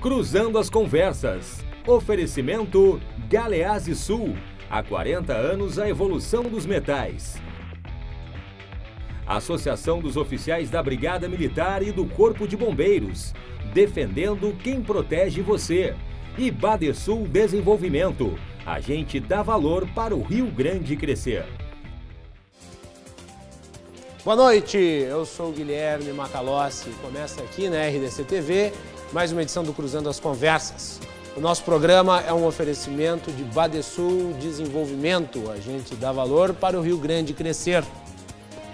Cruzando as Conversas. Oferecimento Galeazzi Sul. Há 40 anos a evolução dos metais. Associação dos Oficiais da Brigada Militar e do Corpo de Bombeiros. Defendendo quem protege você. E Badesul Desenvolvimento. A gente dá valor para o Rio Grande crescer. Boa noite, eu sou o Guilherme Macalossi. Começa aqui na RDC TV mais uma edição do Cruzando as Conversas. O nosso programa é um oferecimento de Badesul Desenvolvimento. A gente dá valor para o Rio Grande crescer.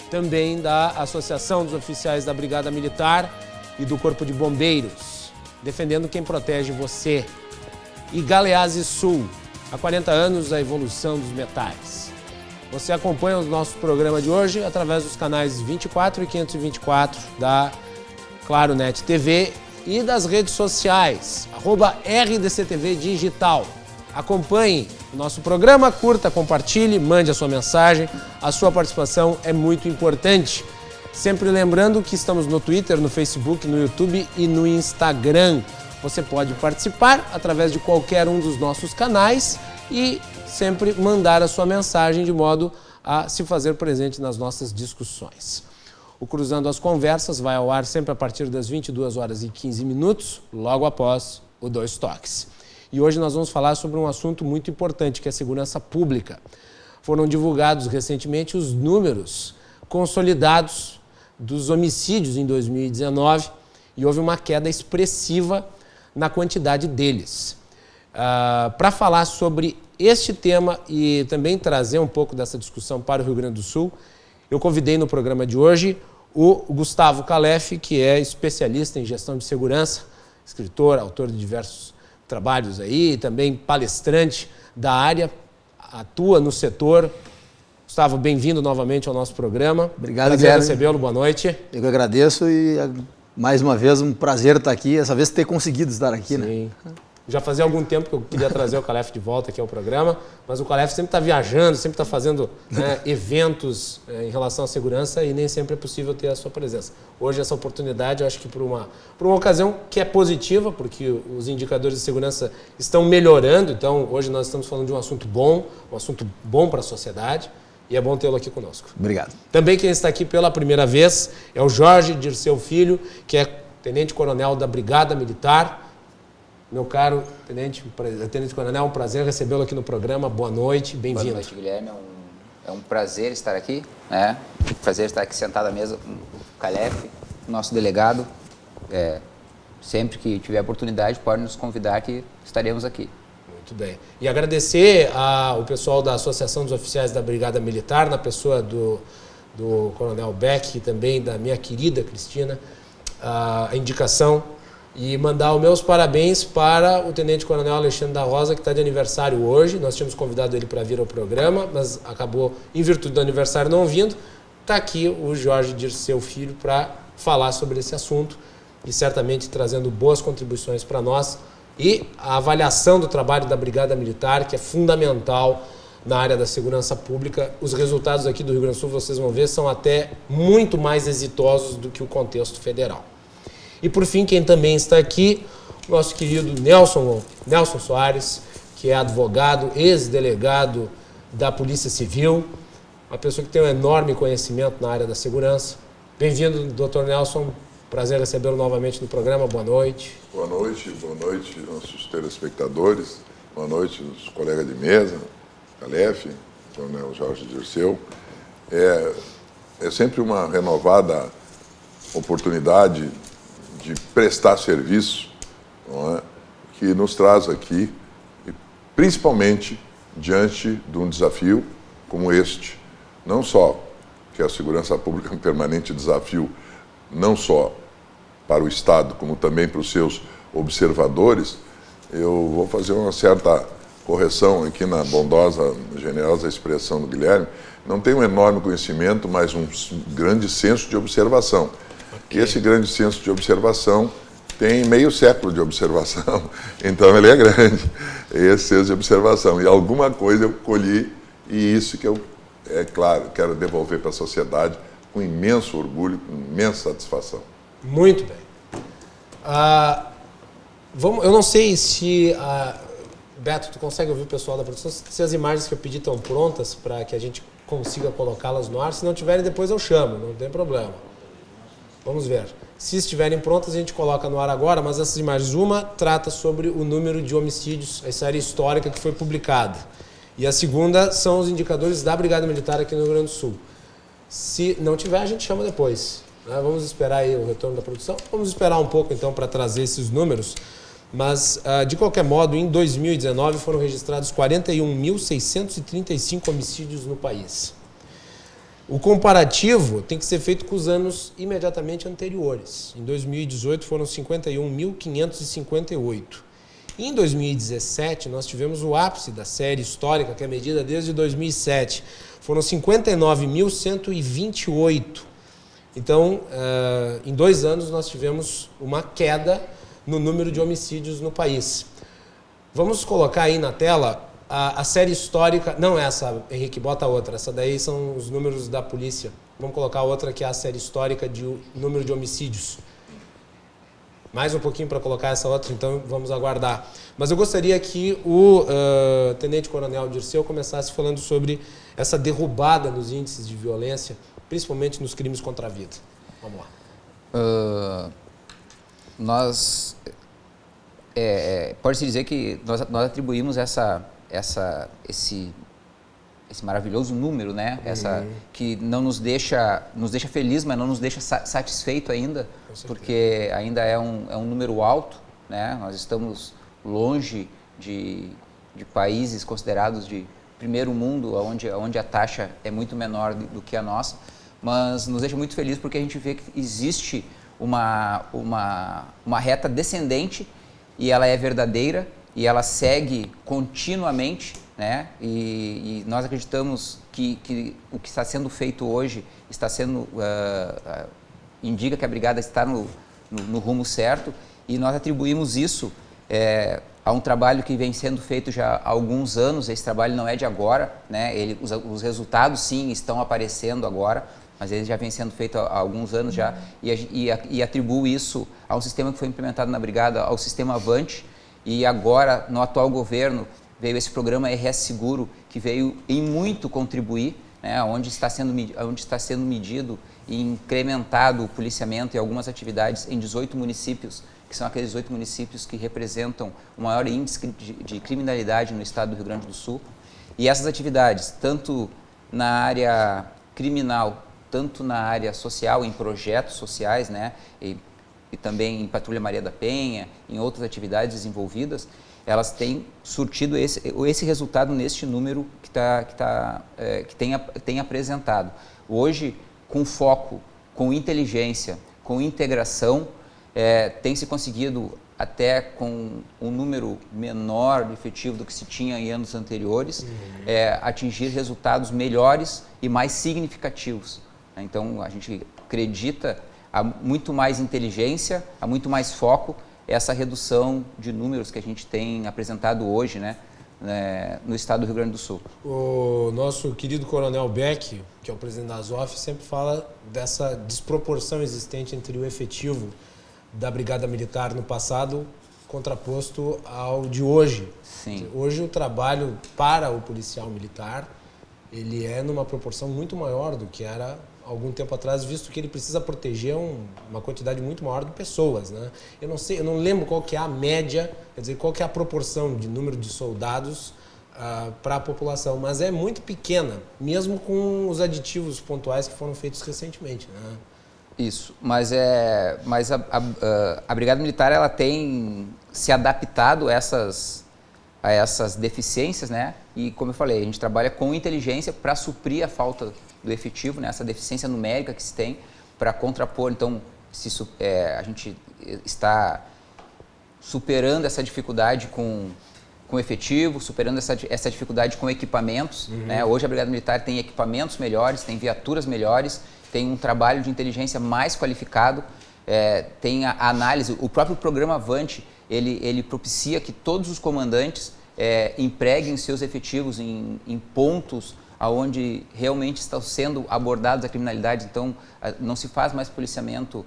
Também da Associação dos Oficiais da Brigada Militar e do Corpo de Bombeiros. Defendendo quem protege você. E Galeazzi Sul. Há 40 anos a evolução dos metais. Você acompanha o nosso programa de hoje através dos canais 24 e 524 da Claro Net TV e das redes sociais, @RDCTV Digital. Acompanhe o nosso programa, curta, compartilhe, mande a sua mensagem. A sua participação é muito importante. Sempre lembrando que estamos no Twitter, no Facebook, no YouTube e no Instagram. Você pode participar através de qualquer um dos nossos canais e sempre mandar a sua mensagem de modo a se fazer presente nas nossas discussões. O Cruzando as Conversas vai ao ar sempre a partir das 22h15, logo após o Dois Toques. E hoje nós vamos falar sobre um assunto muito importante, que é a segurança pública. Foram divulgados recentemente os números consolidados dos homicídios em 2019 e houve uma queda expressiva na quantidade deles. Para falar sobre este tema e também trazer um pouco dessa discussão para o Rio Grande do Sul, eu convidei no programa de hoje o Gustavo Calef, que é especialista em gestão de segurança, escritor, autor de diversos trabalhos aí, também palestrante da área, atua no setor. Gustavo, bem-vindo novamente ao nosso programa. Obrigado, Guilherme. Prazer recebê-lo, boa noite. Eu que agradeço e mais uma vez um prazer estar aqui, essa vez ter conseguido estar aqui, Sim. Né? Já fazia algum tempo que eu queria trazer o Calef de volta aqui ao programa, mas o Calef sempre está viajando, sempre está fazendo eventos em relação à segurança e nem sempre é possível ter a sua presença. Hoje essa oportunidade, eu acho que por uma ocasião que é positiva, porque os indicadores de segurança estão melhorando, então hoje nós estamos falando de um assunto bom para a sociedade e é bom tê-lo aqui conosco. Obrigado. Também quem está aqui pela primeira vez é o Jorge Dirceu Filho, que é tenente-coronel da Brigada Militar. Meu caro tenente-coronel, um prazer recebê-lo aqui no programa. Boa noite, bem-vindo. Boa noite, Guilherme. É um prazer estar aqui, né? Prazer estar aqui sentado à mesa com o Calef, nosso delegado. Sempre que tiver oportunidade, pode nos convidar que estaremos aqui. Muito bem. E agradecer ao pessoal da Associação dos Oficiais da Brigada Militar, na pessoa do Coronel Beck e também da minha querida Cristina, a indicação. E mandar os meus parabéns para o Tenente-Coronel Alexandre da Rosa, que está de aniversário hoje. Nós tínhamos convidado ele para vir ao programa, mas acabou, em virtude do aniversário, não vindo. Está aqui o Jorge Dirceu Filho para falar sobre esse assunto e certamente trazendo boas contribuições para nós e a avaliação do trabalho da Brigada Militar, que é fundamental na área da segurança pública. Os resultados aqui do Rio Grande do Sul, vocês vão ver, são até muito mais exitosos do que o contexto federal. E, por fim, quem também está aqui, nosso querido Nelson Soares, que é advogado, ex-delegado da Polícia Civil, uma pessoa que tem um enorme conhecimento na área da segurança. Bem-vindo, doutor Nelson. Prazer recebê-lo novamente no programa. Boa noite. Boa noite, nossos telespectadores. Boa noite, os colegas de mesa, Calef, Coronel Jorge Dirceu. É sempre uma renovada oportunidade de prestar serviço, não é? Que nos traz aqui, principalmente diante de um desafio como este, não só que a segurança pública é um permanente desafio, não só para o Estado, como também para os seus observadores. Eu vou fazer uma certa correção aqui na bondosa, generosa expressão do Guilherme. Não tenho um enorme conhecimento, mas um grande senso de observação. E esse grande senso de observação tem meio século de observação, então ele é grande, esse senso de observação. E alguma coisa eu colhi, e isso que eu, é claro, quero devolver para a sociedade com imenso orgulho, com imensa satisfação. Muito bem. Eu não sei se... Beto, tu consegue ouvir o pessoal da produção? Se as imagens que eu pedi estão prontas para que a gente consiga colocá-las no ar. Se não tiverem, depois eu chamo, não tem problema. Vamos ver. Se estiverem prontas, a gente coloca no ar agora, mas essas imagens, uma trata sobre o número de homicídios, a série histórica que foi publicada. E a segunda são os indicadores da Brigada Militar aqui no Rio Grande do Sul. Se não tiver, a gente chama depois. Né? Vamos esperar aí o retorno da produção. Vamos esperar um pouco, então, para trazer esses números. Mas, de qualquer modo, em 2019 foram registrados 41.635 homicídios no país. O comparativo tem que ser feito com os anos imediatamente anteriores. Em 2018 foram 51.558. E em 2017 nós tivemos o ápice da série histórica, que é medida desde 2007. Foram 59.128. Então, em 2 anos nós tivemos uma queda no número de homicídios no país. Vamos colocar aí na tela a série histórica... Não essa, Henrique, bota outra. Essa daí são os números da polícia. Vamos colocar outra que é a série histórica de número de homicídios. Mais um pouquinho para colocar essa outra, então vamos aguardar. Mas eu gostaria que o Tenente Coronel Dirceu começasse falando sobre essa derrubada nos índices de violência, principalmente nos crimes contra a vida. Vamos lá. Pode-se dizer que nós atribuímos esse maravilhoso número, né? Que não nos deixa feliz, mas não nos deixa satisfeito ainda, porque ainda é um número alto, né? Nós estamos longe de países considerados de primeiro mundo, onde a taxa é muito menor do que a nossa, mas nos deixa muito feliz porque a gente vê que existe uma reta descendente e ela é verdadeira e ela segue continuamente, né? E nós acreditamos que o que está sendo feito hoje está sendo indica que a brigada está no rumo certo, e nós atribuímos isso a um trabalho que vem sendo feito já há alguns anos. Esse trabalho não é de agora, né? Os resultados sim estão aparecendo agora, mas ele já vem sendo feito há alguns anos já, e atribuo isso a um sistema que foi implementado na brigada, ao sistema Avante, e agora no atual governo veio esse programa RS Seguro, que veio em muito contribuir, né, onde está sendo medido e incrementado o policiamento e algumas atividades em 18 municípios, que são aqueles 18 municípios que representam o maior índice de criminalidade no estado do Rio Grande do Sul. E essas atividades, tanto na área criminal, tanto na área social, em projetos sociais, né, e também em Patrulha Maria da Penha, em outras atividades desenvolvidas, elas têm surtido esse resultado neste número que tem apresentado. Hoje, com foco, com inteligência, com integração, tem se conseguido, até com um número menor de efetivo do que se tinha em anos anteriores, atingir resultados melhores e mais significativos. Então, a gente acredita há muito mais inteligência, há muito mais foco, essa redução de números que a gente tem apresentado hoje, né, no estado do Rio Grande do Sul. O nosso querido Coronel Beck, que é o presidente da ASOF, sempre fala dessa desproporção existente entre o efetivo da Brigada Militar no passado contraposto ao de hoje. Sim. Hoje o trabalho para o policial militar, ele é numa proporção muito maior do que era algum tempo atrás, visto que ele precisa proteger uma quantidade muito maior de pessoas, né? Eu não lembro qual que é a média, quer dizer, qual que é a proporção de número de soldados para a população, mas é muito pequena, mesmo com os aditivos pontuais que foram feitos recentemente, né? Isso, mas a Brigada Militar ela tem se adaptado a essas deficiências, né? E como eu falei, a gente trabalha com inteligência para suprir a falta do efetivo, né? Essa deficiência numérica que se tem, para contrapor. Então, a gente está superando essa dificuldade com efetivo, superando essa dificuldade com equipamentos, né? Hoje a Brigada Militar tem equipamentos melhores, tem viaturas melhores, tem um trabalho de inteligência mais qualificado, tem a análise. O próprio programa Avante, ele propicia que todos os comandantes empreguem seus efetivos em pontos onde realmente estão sendo abordados a criminalidade. Então, não se faz mais policiamento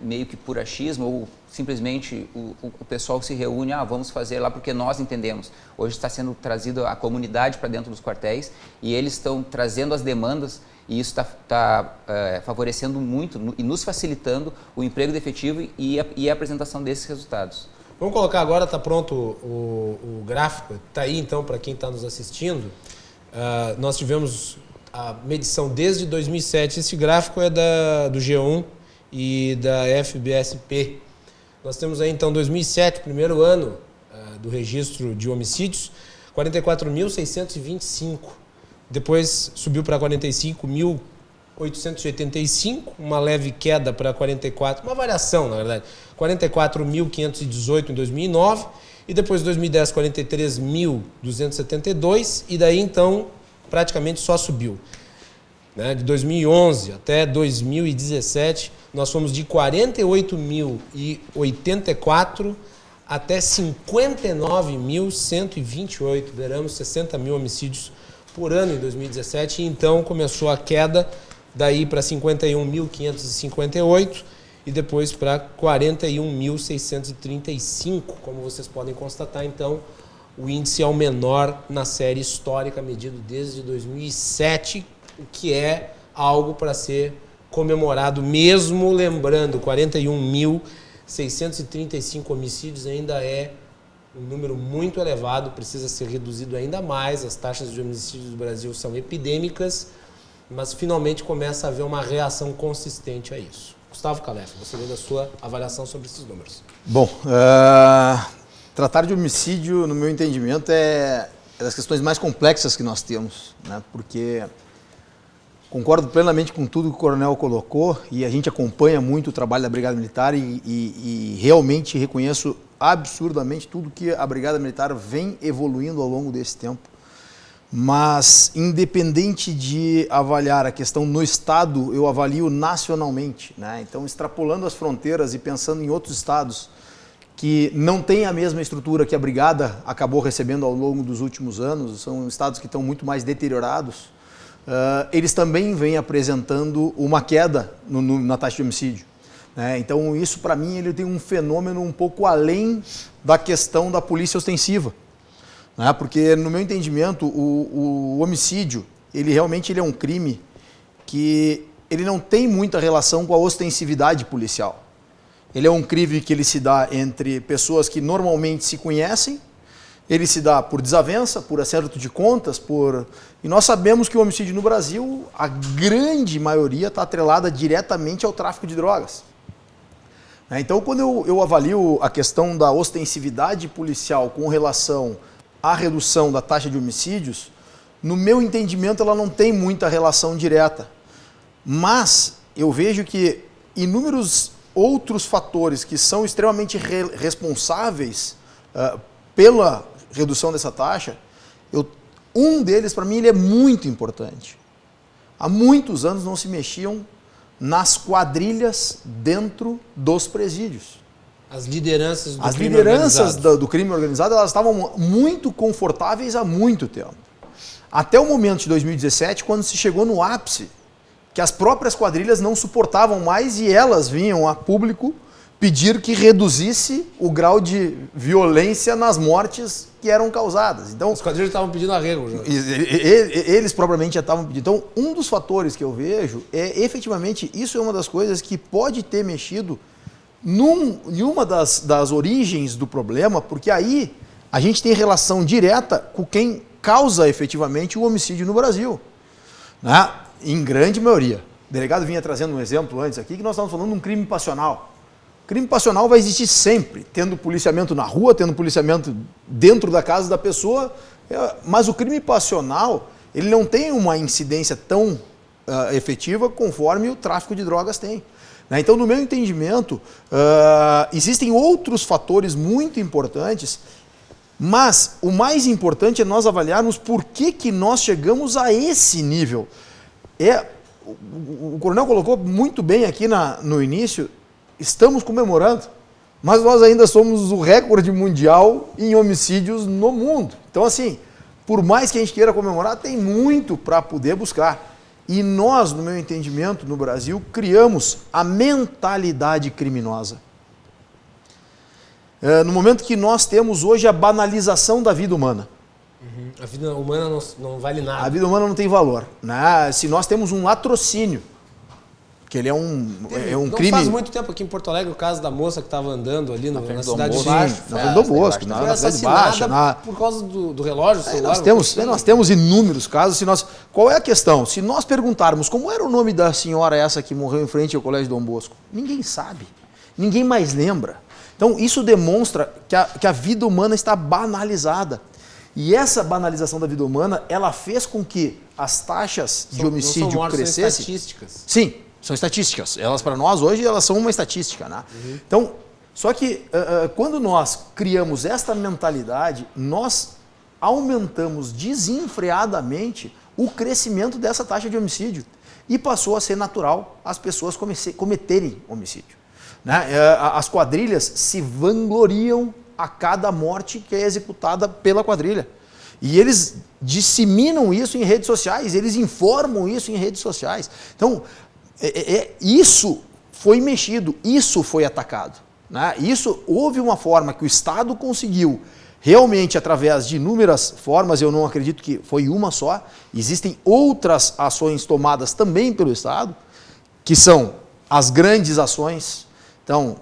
meio que por achismo ou simplesmente o pessoal se reúne, vamos fazer lá porque nós entendemos. Hoje está sendo trazido a comunidade para dentro dos quartéis e eles estão trazendo as demandas e isso está favorecendo muito e nos facilitando o emprego de efetivo e a apresentação desses resultados. Vamos colocar agora, está pronto o gráfico, está aí então para quem está nos assistindo. Nós tivemos a medição desde 2007, esse gráfico é do G1 e da FBSP. Nós temos aí então 2007, primeiro ano do registro de homicídios, 44.625. Depois subiu para 45.885, uma leve queda para 44, uma variação na verdade, 44.518 em 2009 e depois em 2010 43.272 e daí então praticamente só subiu. De 2011 até 2017, nós fomos de 48.084 até 59.128. Veramos 60 mil homicídios por ano em 2017. E então começou a queda daí para 51.558 e depois para 41.635. Como vocês podem constatar, então, o índice é o menor na série histórica, medido desde 2007, o que é algo para ser comemorado, mesmo lembrando, 41.635 homicídios ainda é um número muito elevado, precisa ser reduzido ainda mais, as taxas de homicídios do Brasil são epidêmicas, mas finalmente começa a haver uma reação consistente a isso. Gustavo Calef, você vê da sua avaliação sobre esses números. Bom, tratar de homicídio, no meu entendimento, é das questões mais complexas que nós temos, né? Porque concordo plenamente com tudo que o coronel colocou e a gente acompanha muito o trabalho da Brigada Militar e realmente reconheço absurdamente tudo que a Brigada Militar vem evoluindo ao longo desse tempo. Mas, independente de avaliar a questão no Estado, eu avalio nacionalmente, né? Então, extrapolando as fronteiras e pensando em outros estados que não têm a mesma estrutura que a Brigada acabou recebendo ao longo dos últimos anos, são estados que estão muito mais deteriorados, eles também vêm apresentando uma queda na taxa de homicídio, né? Então, isso para mim ele tem um fenômeno um pouco além da questão da polícia ostensiva, né? Porque, no meu entendimento, o homicídio, ele realmente é um crime que ele não tem muita relação com a ostensividade policial. Ele é um crime que ele se dá entre pessoas que normalmente se conhecem, ele se dá por desavença, por acerto de contas, e nós sabemos que o homicídio no Brasil, a grande maioria está atrelada diretamente ao tráfico de drogas. Então, quando eu avalio a questão da ostensividade policial com relação à redução da taxa de homicídios, no meu entendimento ela não tem muita relação direta. Mas eu vejo que inúmeros outros fatores que são extremamente responsáveis pela redução dessa taxa, um deles, para mim, ele é muito importante. Há muitos anos não se mexiam nas quadrilhas dentro dos presídios. As lideranças do crime organizado, elas estavam muito confortáveis há muito tempo. Até o momento de 2017, quando se chegou no ápice, que as próprias quadrilhas não suportavam mais e elas vinham a público pedir que reduzisse o grau de violência nas mortes que eram causadas. Então, os quadrilhas estavam pedindo arrego já. Eles propriamente já estavam pedindo. Então, um dos fatores que eu vejo é, efetivamente, isso é uma das coisas que pode ter mexido em uma das origens do problema, porque aí a gente tem relação direta com quem causa efetivamente o homicídio no Brasil, né? Em grande maioria. O delegado vinha trazendo um exemplo antes aqui, que nós estávamos falando de um crime passional. O crime passional vai existir sempre, tendo policiamento na rua, tendo policiamento dentro da casa da pessoa, mas o crime passional, ele não tem uma incidência tão efetiva conforme o tráfico de drogas tem. Então, no meu entendimento, existem outros fatores muito importantes, mas o mais importante é nós avaliarmos por que nós chegamos a esse nível. O coronel colocou muito bem aqui no início, estamos comemorando, mas nós ainda somos o recorde mundial em homicídios no mundo. Então, assim, por mais que a gente queira comemorar, tem muito para poder buscar. E nós, no meu entendimento, no Brasil, criamos a mentalidade criminosa. No momento que nós temos hoje a banalização da vida humana. A vida humana não vale nada. A vida humana não tem valor, né? Se nós temos um latrocínio, que ele é um crime... Não faz muito tempo aqui em Porto Alegre o caso da moça que estava andando ali na Cidade Sim, Baixa. na Frente do Bosco, na Cidade Baixa. Por causa do relógio celular. Nós temos inúmeros casos. Qual é a questão? Se nós perguntarmos como era o nome da senhora essa que morreu em frente ao Colégio Dom Bosco, ninguém sabe. Ninguém mais lembra. Então, isso demonstra que a vida humana está banalizada. E essa banalização da vida humana, ela fez com que as taxas de homicídio crescessem. São estatísticas. Sim, são estatísticas. Elas, para nós, hoje, elas são uma estatística, né? Então, só que quando nós criamos esta mentalidade, nós aumentamos desenfreadamente o crescimento dessa taxa de homicídio. E passou a ser natural as pessoas cometerem homicídio. Né? As quadrilhas se vangloriam a cada morte que é executada pela quadrilha. E eles disseminam isso em redes sociais, eles informam isso em redes sociais. Então, isso foi mexido, isso foi atacado. Né? Houve uma forma que o Estado conseguiu, realmente através de inúmeras formas, eu não acredito que foi uma só, existem outras ações tomadas também pelo Estado, que são as grandes ações. Então,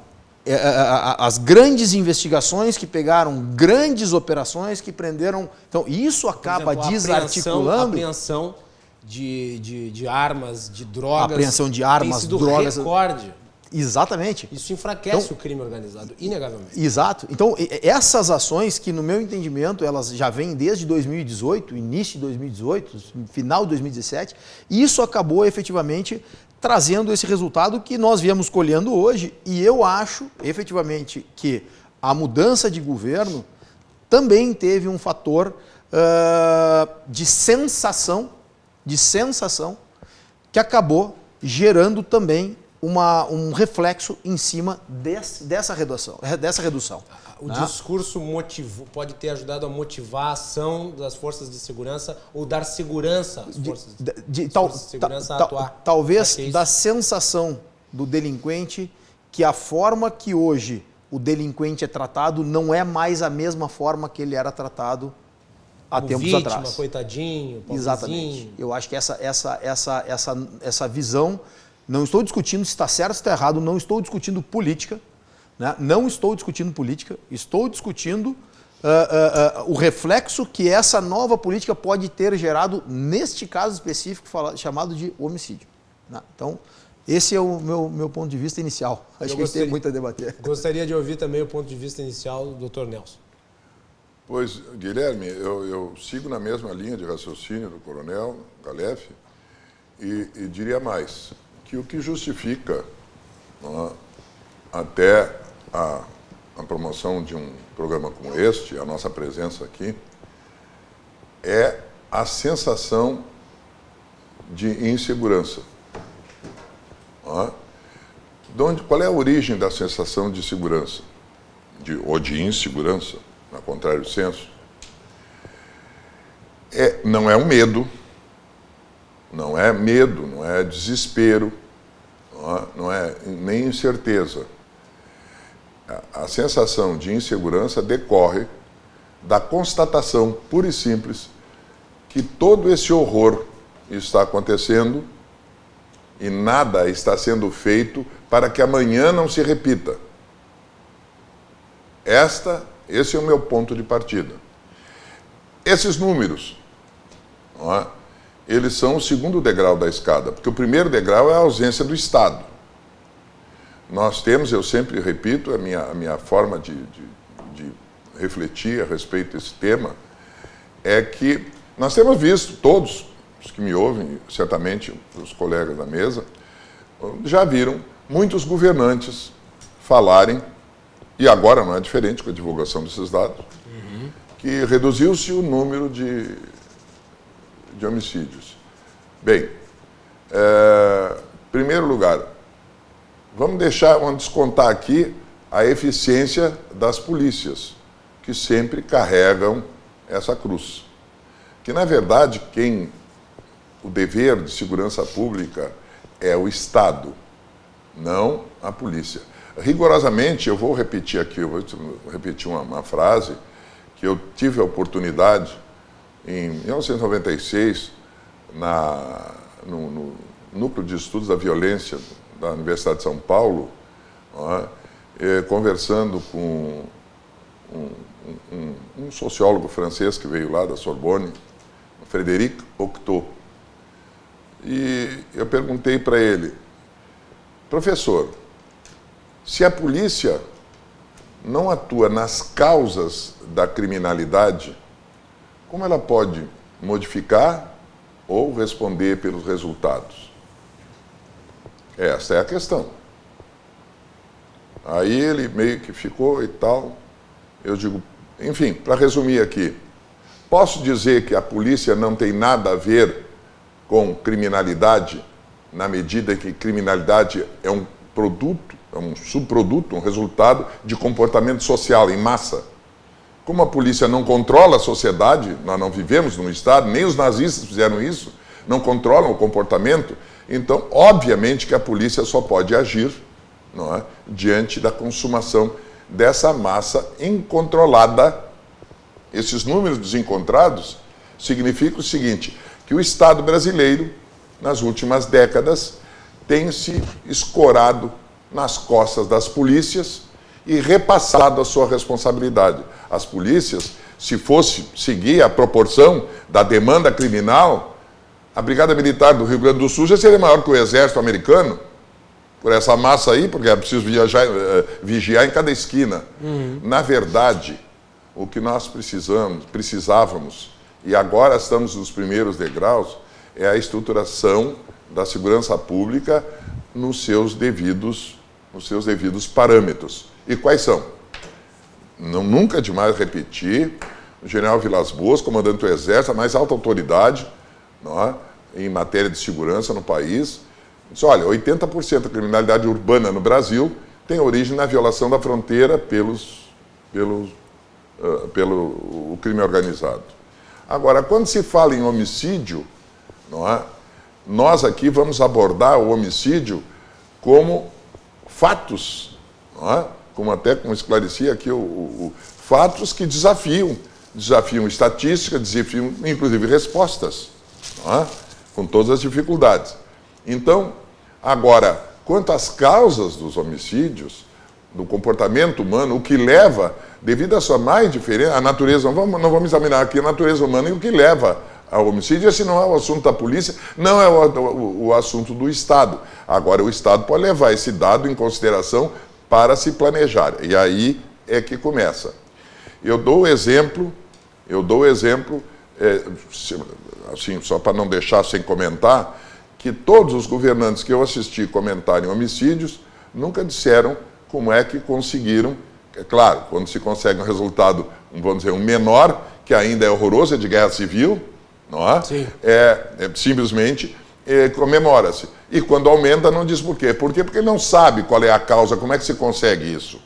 as grandes investigações que pegaram grandes operações que prenderam... Então, isso acaba desarticulando... A apreensão de armas, de drogas... Apreensão de armas, tem sido drogas... recorde. Exatamente. Isso enfraquece o crime organizado, inegavelmente. Exato. Então, essas ações que, no meu entendimento, elas já vêm desde 2018, início de 2018, final de 2017, isso acabou efetivamente trazendo esse resultado que nós viemos colhendo hoje. E eu acho, efetivamente, que a mudança de governo também teve um fator de sensação, que acabou gerando também um reflexo em cima dessa redução. O discurso pode ter ajudado a motivar a ação das forças de segurança ou dar segurança às forças de segurança a atuar. Talvez da sensação do delinquente que a forma que hoje o delinquente é tratado não é mais a mesma forma que ele era tratado há tempos vítima, atrás. Coitadinho, pobrezinho. Exatamente. Eu acho que essa visão, não estou discutindo se está certo ou se está errado, não estou discutindo política, né? Não estou discutindo política, estou discutindo o reflexo que essa nova política pode ter gerado neste caso específico chamado de homicídio. Né? Então, esse é o meu ponto de vista inicial. Acho que tem muito a debater. Gostaria de ouvir também o ponto de vista inicial do Dr. Nelson. Pois, Guilherme, eu sigo na mesma linha de raciocínio do Coronel Calef e diria mais, que o que justifica até a promoção de um programa como este, a nossa presença aqui, é a sensação de insegurança. Qual é a origem da sensação de segurança? Ou de insegurança, ao contrário do senso? Não é um medo, não é desespero, não é nem incerteza. A sensação de insegurança decorre da constatação pura e simples que todo esse horror está acontecendo e nada está sendo feito para que amanhã não se repita. Esse é o meu ponto de partida. Esses números, eles são o segundo degrau da escada, porque o primeiro degrau é a ausência do Estado. Nós temos, eu sempre repito, a minha forma de refletir a respeito desse tema é que nós temos visto, todos os que me ouvem, certamente os colegas da mesa, já viram muitos governantes falarem, e agora não é diferente com a divulgação desses dados, que reduziu-se o número de homicídios. Bem, em primeiro lugar, vamos descontar aqui a eficiência das polícias, que sempre carregam essa cruz. Que, na verdade, quem o dever de segurança pública é o Estado, não a polícia. Rigorosamente, eu vou repetir aqui, eu vou repetir uma frase que eu tive a oportunidade, em 1996, no Núcleo de Estudos da Violência da Universidade de São Paulo, conversando com um sociólogo francês que veio lá da Sorbonne, Frédéric Octot. E eu perguntei para ele, professor, se a polícia não atua nas causas da criminalidade, como ela pode modificar ou responder pelos resultados? Essa é a questão. Aí ele meio que ficou e tal. Eu digo, enfim, para resumir aqui, posso dizer que a polícia não tem nada a ver com criminalidade, na medida em que criminalidade é um produto, é um subproduto, um resultado de comportamento social em massa. Como a polícia não controla a sociedade, nós não vivemos num Estado, nem os nazistas fizeram isso, não controlam o comportamento, então, obviamente que a polícia só pode agir, não é, diante da consumação dessa massa incontrolada. Esses números desencontrados significam o seguinte, que o Estado brasileiro, nas últimas décadas, tem se escorado nas costas das polícias e repassado a sua responsabilidade. As polícias, se fosse seguir a proporção da demanda criminal, a Brigada Militar do Rio Grande do Sul já seria maior que o Exército americano, por essa massa aí, porque é preciso vigiar em cada esquina. Na verdade, o que nós precisávamos, e agora estamos nos primeiros degraus, é a estruturação da segurança pública nos seus devidos parâmetros. E quais são? Nunca é demais repetir, o general Vilas Boas, comandante do Exército, a mais alta autoridade, não é, em matéria de segurança no país, disse, olha, 80% da criminalidade urbana no Brasil tem origem na violação da fronteira pelo crime organizado. Agora, quando se fala em homicídio, não é, nós aqui vamos abordar o homicídio como fatos, não é? Como esclareci aqui, fatos que desafiam estatística, desafiam inclusive respostas, não é? Com todas as dificuldades. Então, agora, quanto às causas dos homicídios, do comportamento humano, o que leva, devido à sua mais diferença, a natureza, não vamos examinar aqui a natureza humana e o que leva ao homicídio, esse não é o assunto da polícia, não é o assunto do Estado. Agora, o Estado pode levar esse dado em consideração para se planejar. E aí é que começa. Eu dou o exemplo, assim, só para não deixar sem comentar, que todos os governantes que eu assisti comentarem homicídios nunca disseram como é que conseguiram. É claro, quando se consegue um resultado, vamos dizer, um menor, que ainda é horroroso, é de guerra civil, não é? Sim. Simplesmente comemora-se. E quando aumenta, não diz por quê. Por quê? Porque não sabe qual é a causa, como é que se consegue isso.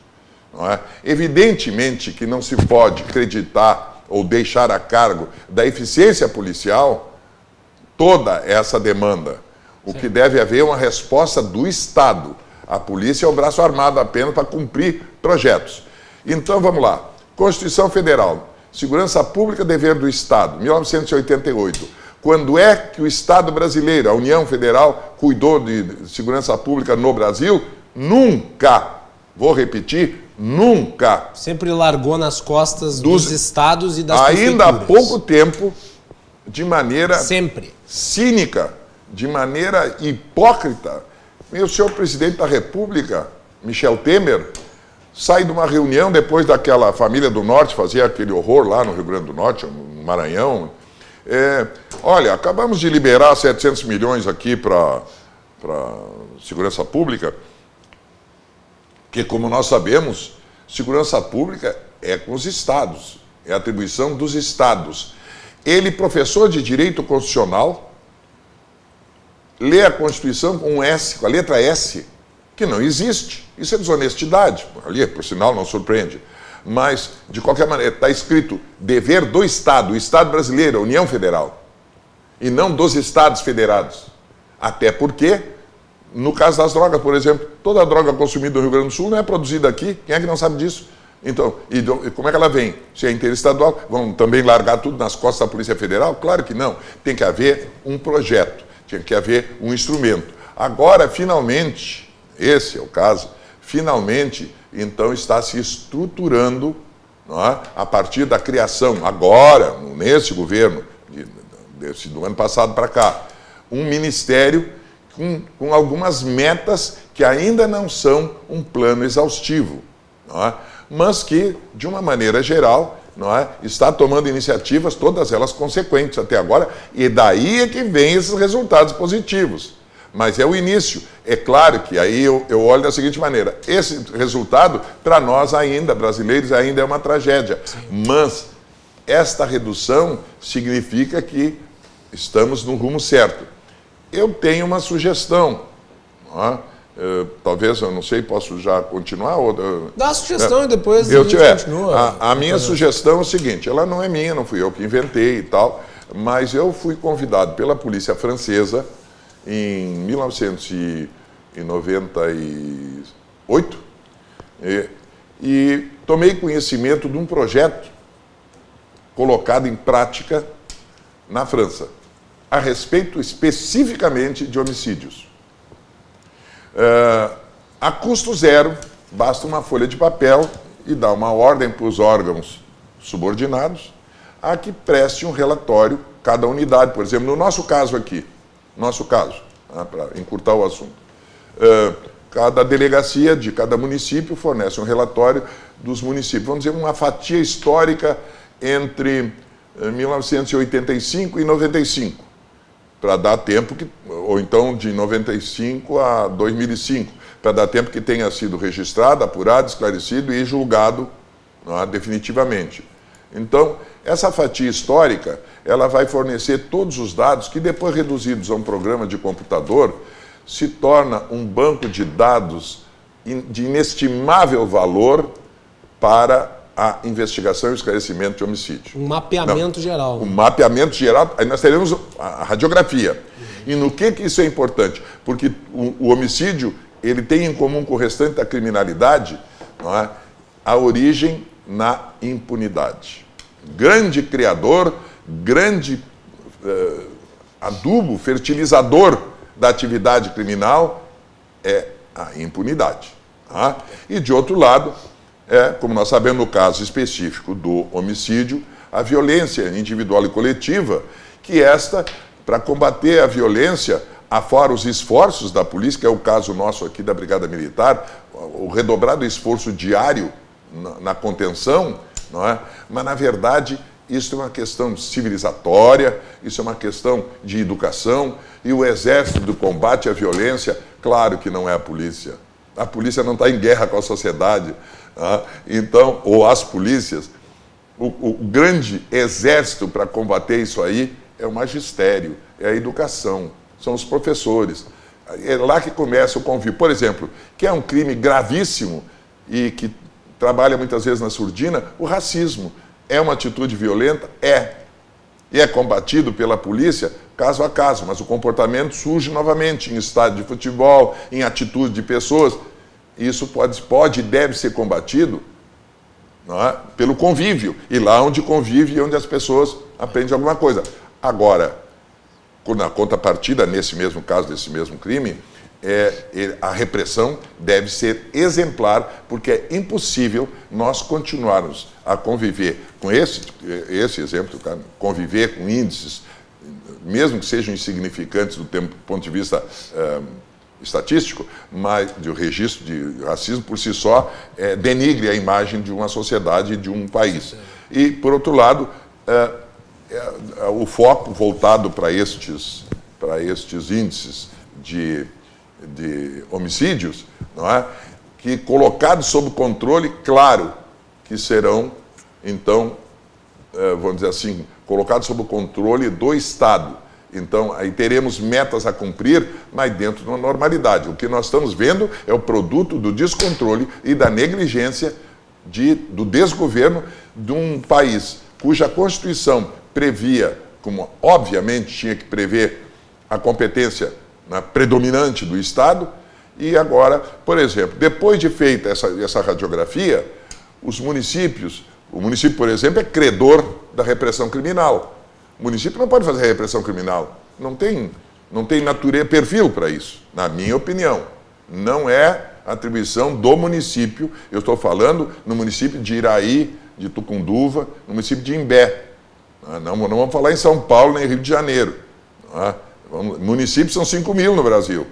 Não é? Evidentemente que não se pode acreditar ou deixar a cargo da eficiência policial toda essa demanda. O que deve haver é uma resposta do Estado. A polícia é o braço armado apenas para cumprir projetos. Então, vamos lá. Constituição Federal. Segurança Pública, dever do Estado. 1988. Quando é que o Estado brasileiro, a União Federal, cuidou de segurança pública no Brasil? Nunca. Vou repetir, nunca. Sempre largou nas costas dos estados e das prefeituras. Ainda há pouco tempo, de maneira sempre cínica, de maneira hipócrita, o senhor presidente da República, Michel Temer, sai de uma reunião depois daquela família do Norte, fazia aquele horror lá no Rio Grande do Norte, no Maranhão. Olha, acabamos de liberar 700 milhões aqui para segurança pública, que, como nós sabemos, segurança pública é com os estados, é atribuição dos estados. Ele, professor de Direito Constitucional, lê a Constituição com um S, com a letra S, que não existe. Isso é desonestidade. Ali, por sinal, não surpreende. Mas, de qualquer maneira, está escrito dever do Estado, o Estado brasileiro, a União Federal. e não dos estados federados. Até porque, no caso das drogas, por exemplo, toda a droga consumida no Rio Grande do Sul não é produzida aqui. Quem é que não sabe disso? Então, e como é que ela vem? Se é interestadual, vão também largar tudo nas costas da Polícia Federal? Claro que não. Tem que haver um projeto, tem que haver um instrumento. Agora, finalmente, esse é o caso, finalmente, então, está se estruturando, não é? A partir da criação, agora, nesse governo, do ano passado para cá, um ministério com algumas metas que ainda não são um plano exaustivo, não é? Mas que, de uma maneira geral, não é, está tomando iniciativas, todas elas consequentes até agora, e daí é que vem esses resultados positivos. Mas é o início. É claro que aí eu olho da seguinte maneira, esse resultado, para nós ainda, brasileiros, ainda é uma tragédia. Sim. Mas esta redução significa que estamos no rumo certo. Eu tenho uma sugestão, não é? Talvez, eu não sei, posso já continuar? Dá a sugestão e depois a gente continua. A minha sugestão é o seguinte, ela não é minha, não fui eu que inventei e tal, mas eu fui convidado pela polícia francesa em 1998 e tomei conhecimento de um projeto colocado em prática na França, a respeito especificamente de homicídios. A custo zero, basta uma folha de papel e dar uma ordem para os órgãos subordinados a que preste um relatório, cada unidade. Por exemplo, no nosso caso aqui, para encurtar o assunto, cada delegacia de cada município fornece um relatório dos municípios. Vamos dizer, uma fatia histórica entre 1985 e 95. Para dar tempo, ou então de 95 a 2005, para dar tempo que tenha sido registrado, apurado, esclarecido e julgado, não é, definitivamente. Então, essa fatia histórica, ela vai fornecer todos os dados que, depois reduzidos a um programa de computador, se torna um banco de dados de inestimável valor para a investigação e o esclarecimento de homicídio. Um mapeamento geral. Um mapeamento geral, aí nós teremos a radiografia. E no que isso é importante? Porque o homicídio, ele tem em comum com o restante da criminalidade, não é, a origem na impunidade. Grande criador, grande adubo, fertilizador da atividade criminal é a impunidade. Tá? E, de outro lado, como nós sabemos no caso específico do homicídio, a violência individual e coletiva, que para combater a violência, afora os esforços da polícia, que é o caso nosso aqui da Brigada Militar, o redobrado esforço diário na contenção, não é? Mas, na verdade, isso é uma questão civilizatória, isso é uma questão de educação, e o exército do combate à violência, claro que não é a polícia. A polícia não está em guerra com a sociedade. Então, ou as polícias, o grande exército para combater isso aí é o magistério, é a educação, são os professores. É lá que começa o convívio. Por exemplo, que é um crime gravíssimo e que trabalha muitas vezes na surdina, o racismo. É uma atitude violenta? É. E é combatido pela polícia caso a caso, mas o comportamento surge novamente em estádio de futebol, em atitude de pessoas. Isso pode e deve ser combatido, não é, pelo convívio. E lá onde convive e onde as pessoas aprendem alguma coisa. Agora, na contrapartida, nesse mesmo caso, desse mesmo crime, a repressão deve ser exemplar, porque é impossível nós continuarmos a conviver com esse exemplo, conviver com índices, mesmo que sejam insignificantes do ponto de vista estatístico, mas o registro de racismo por si só denigre a imagem de uma sociedade e de um país. E, por outro lado, o foco voltado para estes índices de homicídios, não é? Que colocados sob controle, claro, que serão, então, vamos dizer assim, colocados sob o controle do Estado. Então, aí teremos metas a cumprir, mas dentro de uma normalidade. O que nós estamos vendo é o produto do descontrole e da negligência do desgoverno de um país cuja Constituição previa como obviamente tinha que prever a competência, né, predominante do Estado, e agora, por exemplo, depois de feita essa radiografia, os municípios, o município, por exemplo, é credor da repressão criminal. O município não pode fazer repressão criminal, não tem perfil para isso, na minha opinião. Não é atribuição do município, eu estou falando no município de Iraí, de Tucunduva, no município de Imbé. Não vamos falar em São Paulo nem Rio de Janeiro. Municípios são 5.000 no Brasil.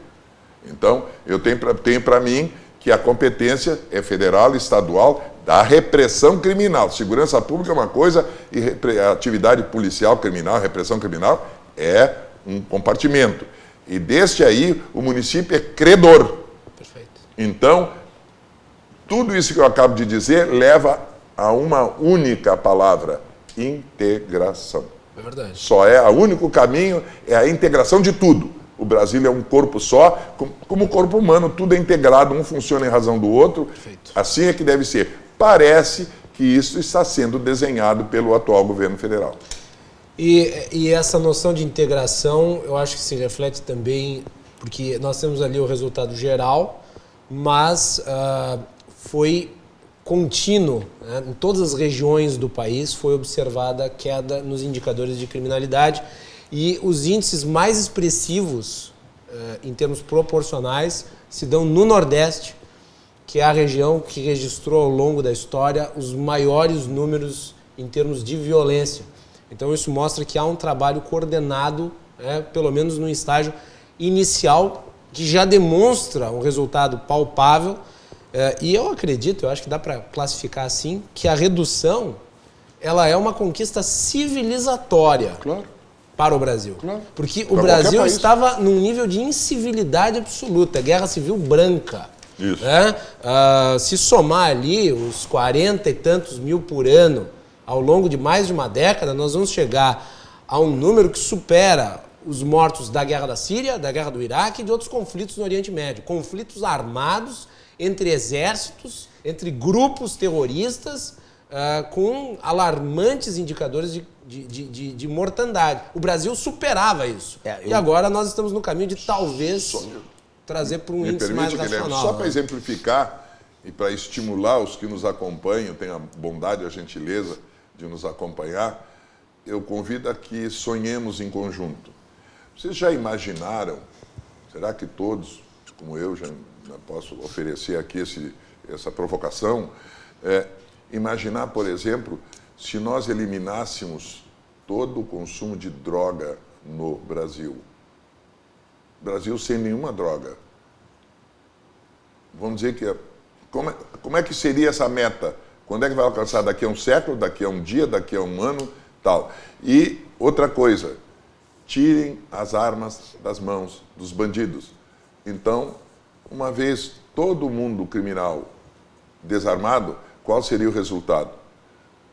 Então, eu tenho para mim que a competência é federal e estadual da repressão criminal. Segurança pública é uma coisa e a atividade policial criminal, repressão criminal, é um compartimento. E deste aí, o município é credor. Perfeito. Então, tudo isso que eu acabo de dizer leva a uma única palavra: integração. É verdade. Só é o único caminho, é a integração de tudo. O Brasil é um corpo só, como o corpo humano, tudo é integrado, um funciona em razão do outro. Perfeito. Assim é que deve ser. Parece que isso está sendo desenhado pelo atual governo federal. E essa noção de integração, eu acho que se reflete também, porque nós temos ali o resultado geral, mas foi contínuo, né? Em todas as regiões do país foi observada a queda nos indicadores de criminalidade e os índices mais expressivos em termos proporcionais se dão no Nordeste, que é a região que registrou ao longo da história os maiores números em termos de violência. Então isso mostra que há um trabalho coordenado, pelo menos no estágio inicial, que já demonstra um resultado palpável. E eu acredito, eu acho que dá para classificar assim, que a redução ela é uma conquista civilizatória. Claro. Para o Brasil. Claro. Porque o Brasil estava num nível de incivilidade absoluta, guerra civil branca. Isso. Se somar ali os 40 e tantos mil por ano ao longo de mais de uma década, nós vamos chegar a um número que supera os mortos da guerra da Síria, da guerra do Iraque e de outros conflitos no Oriente Médio. Conflitos armados entre exércitos, entre grupos terroristas, com alarmantes indicadores de mortandade. O Brasil superava isso. E agora nós estamos no caminho de talvez trazer para um índice mais racional. Só para exemplificar e para estimular os que nos acompanham, tenham a bondade e a gentileza de nos acompanhar, eu convido a que sonhemos em conjunto. Vocês já imaginaram, será que todos, como eu, já posso oferecer aqui essa provocação, imaginar, por exemplo, se nós eliminássemos todo o consumo de droga no Brasil. Brasil sem nenhuma droga. Vamos dizer que... Como é que seria essa meta? Quando é que vai alcançar? Daqui a um século, daqui a um dia, daqui a um ano, tal. E outra coisa, tirem as armas das mãos dos bandidos. Então, uma vez todo mundo criminal desarmado, qual seria o resultado?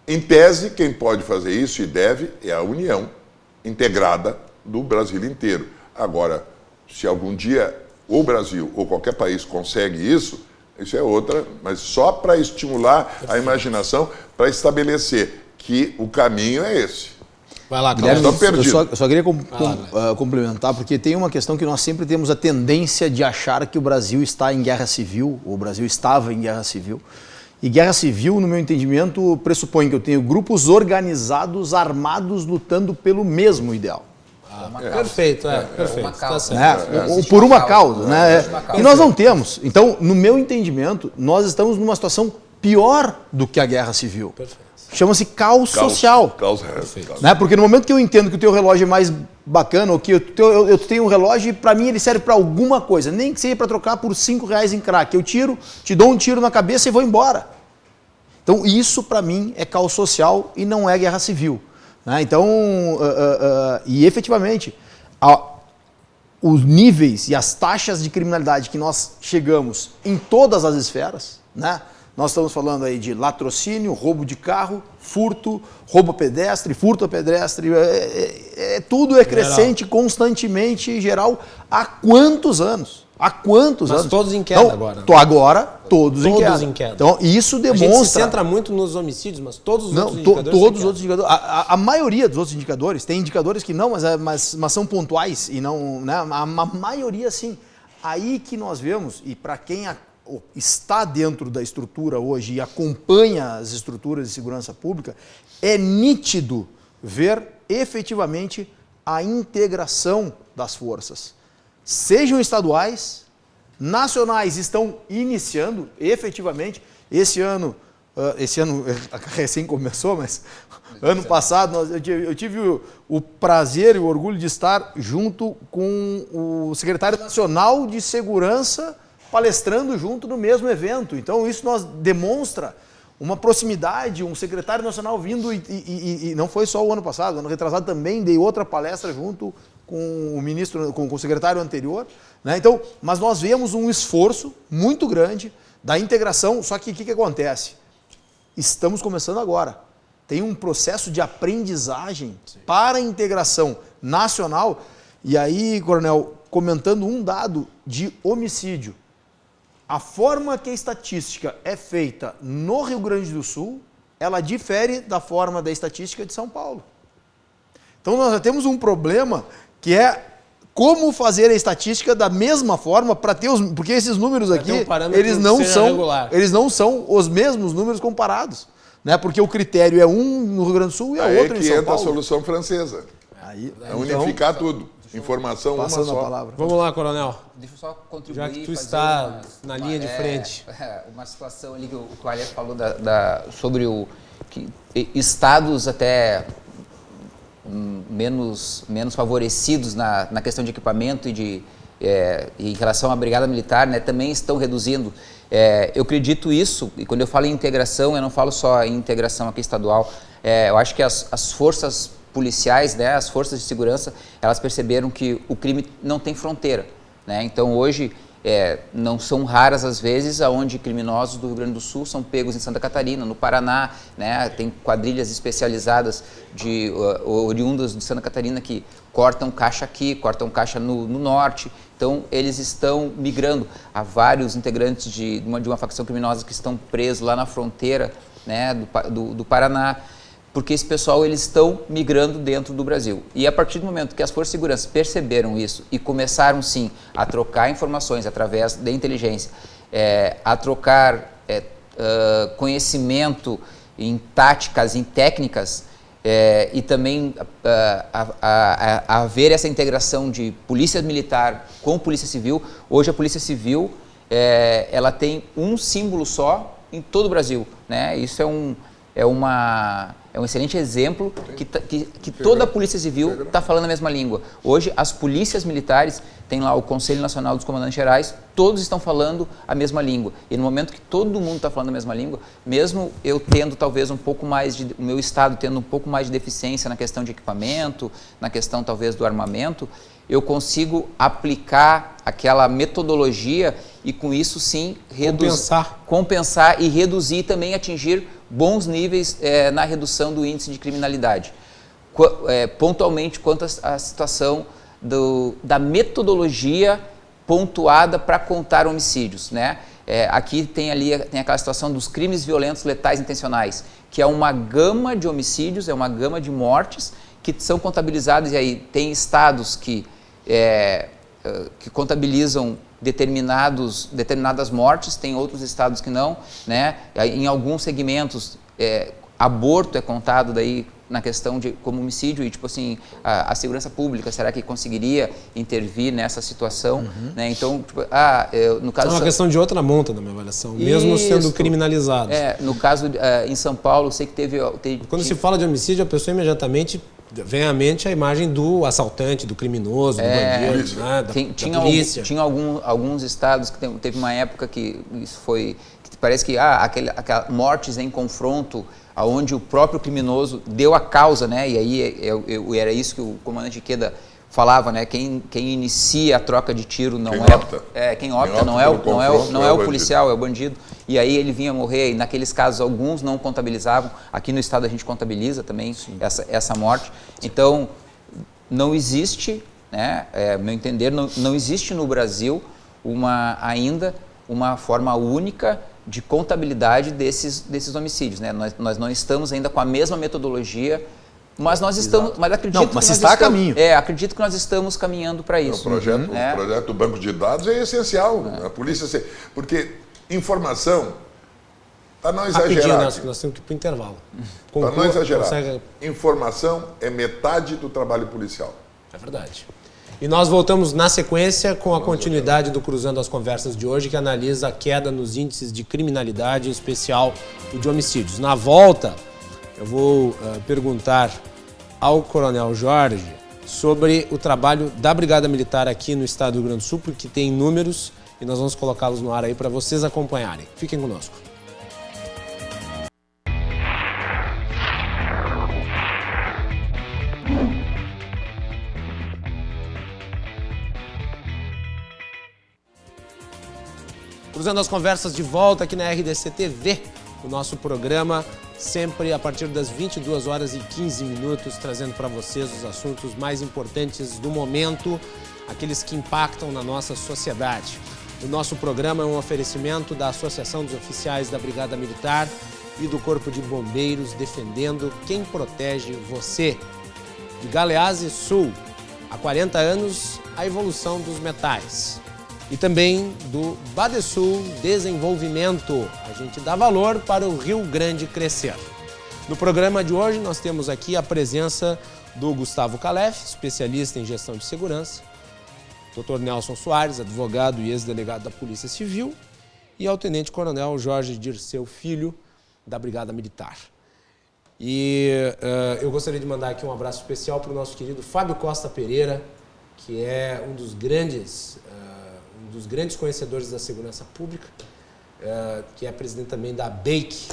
Em tese, quem pode fazer isso e deve é a União integrada do Brasil inteiro. Agora, se algum dia o Brasil ou qualquer país consegue isso é outra, mas só para estimular a imaginação, para estabelecer que o caminho é esse. Vai lá, Guilherme, eu só queria complementar, porque tem uma questão que nós sempre temos a tendência de achar que o Brasil está em guerra civil, ou o Brasil estava em guerra civil. E guerra civil, no meu entendimento, pressupõe que eu tenho grupos organizados, armados, lutando pelo mesmo ideal. Perfeito, perfeito. Tá Ou por uma causa, né? E nós não temos. Então, no meu entendimento, nós estamos numa situação pior do que a guerra civil. Chama-se caos social. Caos. Né? Porque no momento que eu entendo que o teu relógio é mais bacana, ou que eu tenho um relógio e para mim ele serve para alguma coisa, nem que seja para trocar por R$5 em crack, eu tiro, te dou um tiro na cabeça e vou embora. Então isso para mim é caos social e não é guerra civil. Né? Então, e efetivamente, os níveis e as taxas de criminalidade que nós chegamos em todas as esferas, né? nós estamos falando aí de latrocínio, roubo de carro, furto, roubo a pedestre, furto a pedestre, tudo é crescente constantemente, geral, há quantos anos? Há quantos anos? Todos em queda agora. Agora, todos em queda. Então, isso demonstra... A gente se centra muito nos homicídios, mas todos os outros indicadores... Todos os outros indicadores. A maioria dos outros indicadores, tem indicadores que não, mas são pontuais e não... Né? A maioria, sim. Aí que nós vemos, e para quem está dentro da estrutura hoje e acompanha as estruturas de segurança pública, é nítido ver efetivamente a integração das forças. Sejam estaduais, nacionais estão iniciando efetivamente. Esse ano recém começou, mas ano passado eu tive o prazer e o orgulho de estar junto com o secretário nacional de segurança palestrando junto no mesmo evento. Então isso demonstra uma proximidade, um secretário nacional vindo e não foi só o ano passado, ano retrasado também dei outra palestra junto com o ministro, com o secretário anterior, né? Então, mas nós vemos um esforço muito grande da integração, só que o que acontece? Estamos começando agora. Tem um processo de aprendizagem para a integração nacional. E aí, Coronel, comentando um dado de homicídio, a forma que a estatística é feita no Rio Grande do Sul, ela difere da forma da estatística de São Paulo. Então nós já temos um problema que é como fazer a estatística da mesma forma para ter porque esses números aqui, eles não são os mesmos números comparados, né? Porque o critério é um no Rio Grande do Sul e é outro em São Paulo. Aí que entra a solução francesa. É unificar tudo. Informação uma só. A palavra. Vamos lá, Coronel. Deixa eu só contribuir. Já que tu está na linha de frente. Uma situação ali que o Aleph falou sobre estados até menos favorecidos na questão de equipamento e em relação à Brigada Militar, né, também estão reduzindo. Eu acredito isso, e quando eu falo em integração, eu não falo só em integração aqui estadual. Eu acho que as forças policiais, né, as forças de segurança, elas perceberam que o crime não tem fronteira, né? Então hoje não são raras as vezes onde criminosos do Rio Grande do Sul são pegos em Santa Catarina, no Paraná, né? Tem quadrilhas especializadas oriundas de Santa Catarina que cortam caixa aqui, cortam caixa no norte. Então eles estão migrando. Há vários integrantes de uma facção criminosa que estão presos lá na fronteira, né, do Paraná, porque esse pessoal eles estão migrando dentro do Brasil. E a partir do momento que as forças de segurança perceberam isso e começaram sim a trocar informações através da inteligência, a trocar conhecimento em táticas, em técnicas, e também a ver essa integração de polícia militar com polícia civil. Hoje a polícia civil ela tem um símbolo só em todo o Brasil, né? Isso é um excelente exemplo que toda a Polícia Civil está falando a mesma língua. Hoje, as polícias militares, tem lá o Conselho Nacional dos Comandantes Gerais, todos estão falando a mesma língua. E no momento que todo mundo está falando a mesma língua, mesmo eu tendo talvez o meu estado tendo um pouco mais de deficiência na questão de equipamento, na questão talvez do armamento, eu consigo aplicar aquela metodologia e com isso sim compensar e reduzir e também atingir bons níveis na redução do índice de criminalidade. Pontualmente quanto à situação da metodologia pontuada para contar homicídios, né? Aqui tem aquela situação dos crimes violentos letais intencionais, que é uma gama de homicídios, é uma gama de mortes que são contabilizados, e aí tem estados que contabilizam determinadas mortes, tem outros estados que não, né? Em alguns segmentos, aborto é contado daí na questão de como homicídio, e tipo assim, a segurança pública, será que conseguiria intervir nessa situação? Né? Então, tipo, no caso... É uma questão de outra monta na minha avaliação, mesmo sendo criminalizado. No caso, em São Paulo, eu sei que teve... Quando se fala de homicídio, a pessoa imediatamente vem à mente a imagem do assaltante, do criminoso, do bandido, né? da polícia. Tinha alguns estados que teve uma época que isso foi... Que parece que aquelas mortes em confronto, onde o próprio criminoso deu a causa, né? E aí era isso que o comandante Ikeda falava, né? Quem inicia a troca de tiro não quem opta não é o policial, é o bandido. E aí ele vinha morrer, e naqueles casos alguns não contabilizavam. Aqui no estado a gente contabiliza também essa morte. Então, não existe, né? Meu entender, não existe no Brasil ainda uma forma única de contabilidade desses homicídios, né? Nós não estamos ainda com a mesma metodologia. Mas nós estamos, mas acredito que nós está a caminho. Acredito que nós estamos caminhando para isso. O projeto do banco de dados é essencial. A polícia, porque informação, para não exagerar. Nós temos que ir para o intervalo. Para não exagerar. Informação é metade do trabalho policial. É verdade. E nós voltamos na sequência com a continuidade do Cruzando as Conversas de hoje, que analisa a queda nos índices de criminalidade, em especial o de homicídios. Na volta, eu vou perguntar ao Coronel Jorge sobre o trabalho da Brigada Militar aqui no estado do Rio Grande do Sul, porque tem números e nós vamos colocá-los no ar aí para vocês acompanharem. Fiquem conosco. Cruzando as Conversas de volta aqui na RDC TV, o nosso programa sempre a partir das 22 horas e 15 minutos, trazendo para vocês os assuntos mais importantes do momento, aqueles que impactam na nossa sociedade. O nosso programa é um oferecimento da Associação dos Oficiais da Brigada Militar e do Corpo de Bombeiros, defendendo quem protege você. De Galeazzi Sul, há 40 anos, a evolução dos metais. E também do Badesul Desenvolvimento. A gente dá valor para o Rio Grande crescer. No programa de hoje nós temos aqui a presença do Gustavo Calef, especialista em gestão de segurança, Dr. Nelson Soares, advogado e ex-delegado da Polícia Civil, e ao Tenente-Coronel Jorge Dirceu Filho, da Brigada Militar. E eu gostaria de mandar aqui um abraço especial para o nosso querido Fábio Costa Pereira, que é um dos grandes conhecedores da segurança pública, que é presidente também da BEIC,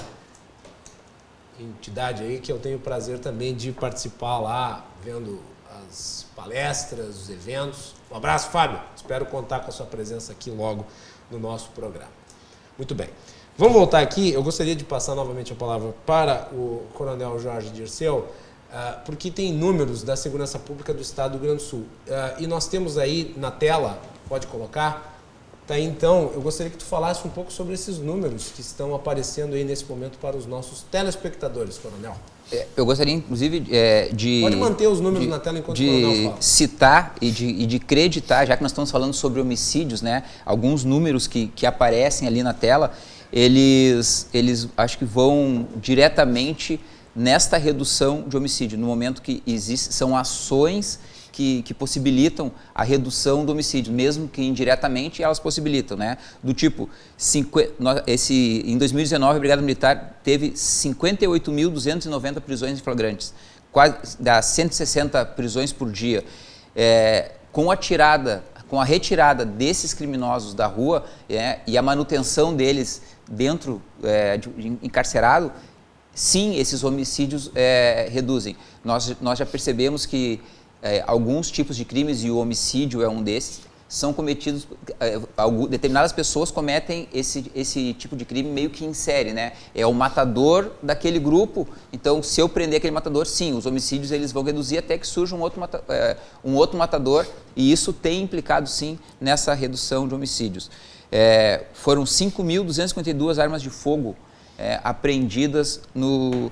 entidade aí que eu tenho o prazer também de participar lá, vendo as palestras, os eventos. Um abraço, Fábio. Espero contar com a sua presença aqui logo no nosso programa. Muito bem. Vamos voltar aqui. Eu gostaria de passar novamente a palavra para o Coronel Jorge Dirceu, porque tem números da segurança pública do estado do Rio Grande do Sul. E nós temos aí na tela, pode colocar, tá aí, então, eu gostaria que tu falasse um pouco sobre esses números que estão aparecendo aí nesse momento para os nossos telespectadores, Coronel. Eu gostaria, inclusive, de... Pode manter os números na tela enquanto o Coronel fala. De citar e de creditar, já que nós estamos falando sobre homicídios, né? Alguns números que aparecem ali na tela, eles acho que vão diretamente nesta redução de homicídio, no momento que são ações que possibilitam a redução do homicídio, mesmo que indiretamente elas possibilitam, né? Do tipo, em 2019 a Brigada Militar teve 58.290 prisões em flagrantes, quase dá 160 prisões por dia. Com a retirada desses criminosos da rua e a manutenção deles dentro encarcerado, sim, esses homicídios reduzem. Nós já percebemos que alguns tipos de crimes, e o homicídio é um desses, são cometidos, determinadas pessoas cometem esse tipo de crime meio que em série, né? É o matador daquele grupo, então se eu prender aquele matador, sim, os homicídios eles vão reduzir até que surja um outro matador, e isso tem implicado sim nessa redução de homicídios. Foram 5.252 armas de fogo apreendidas no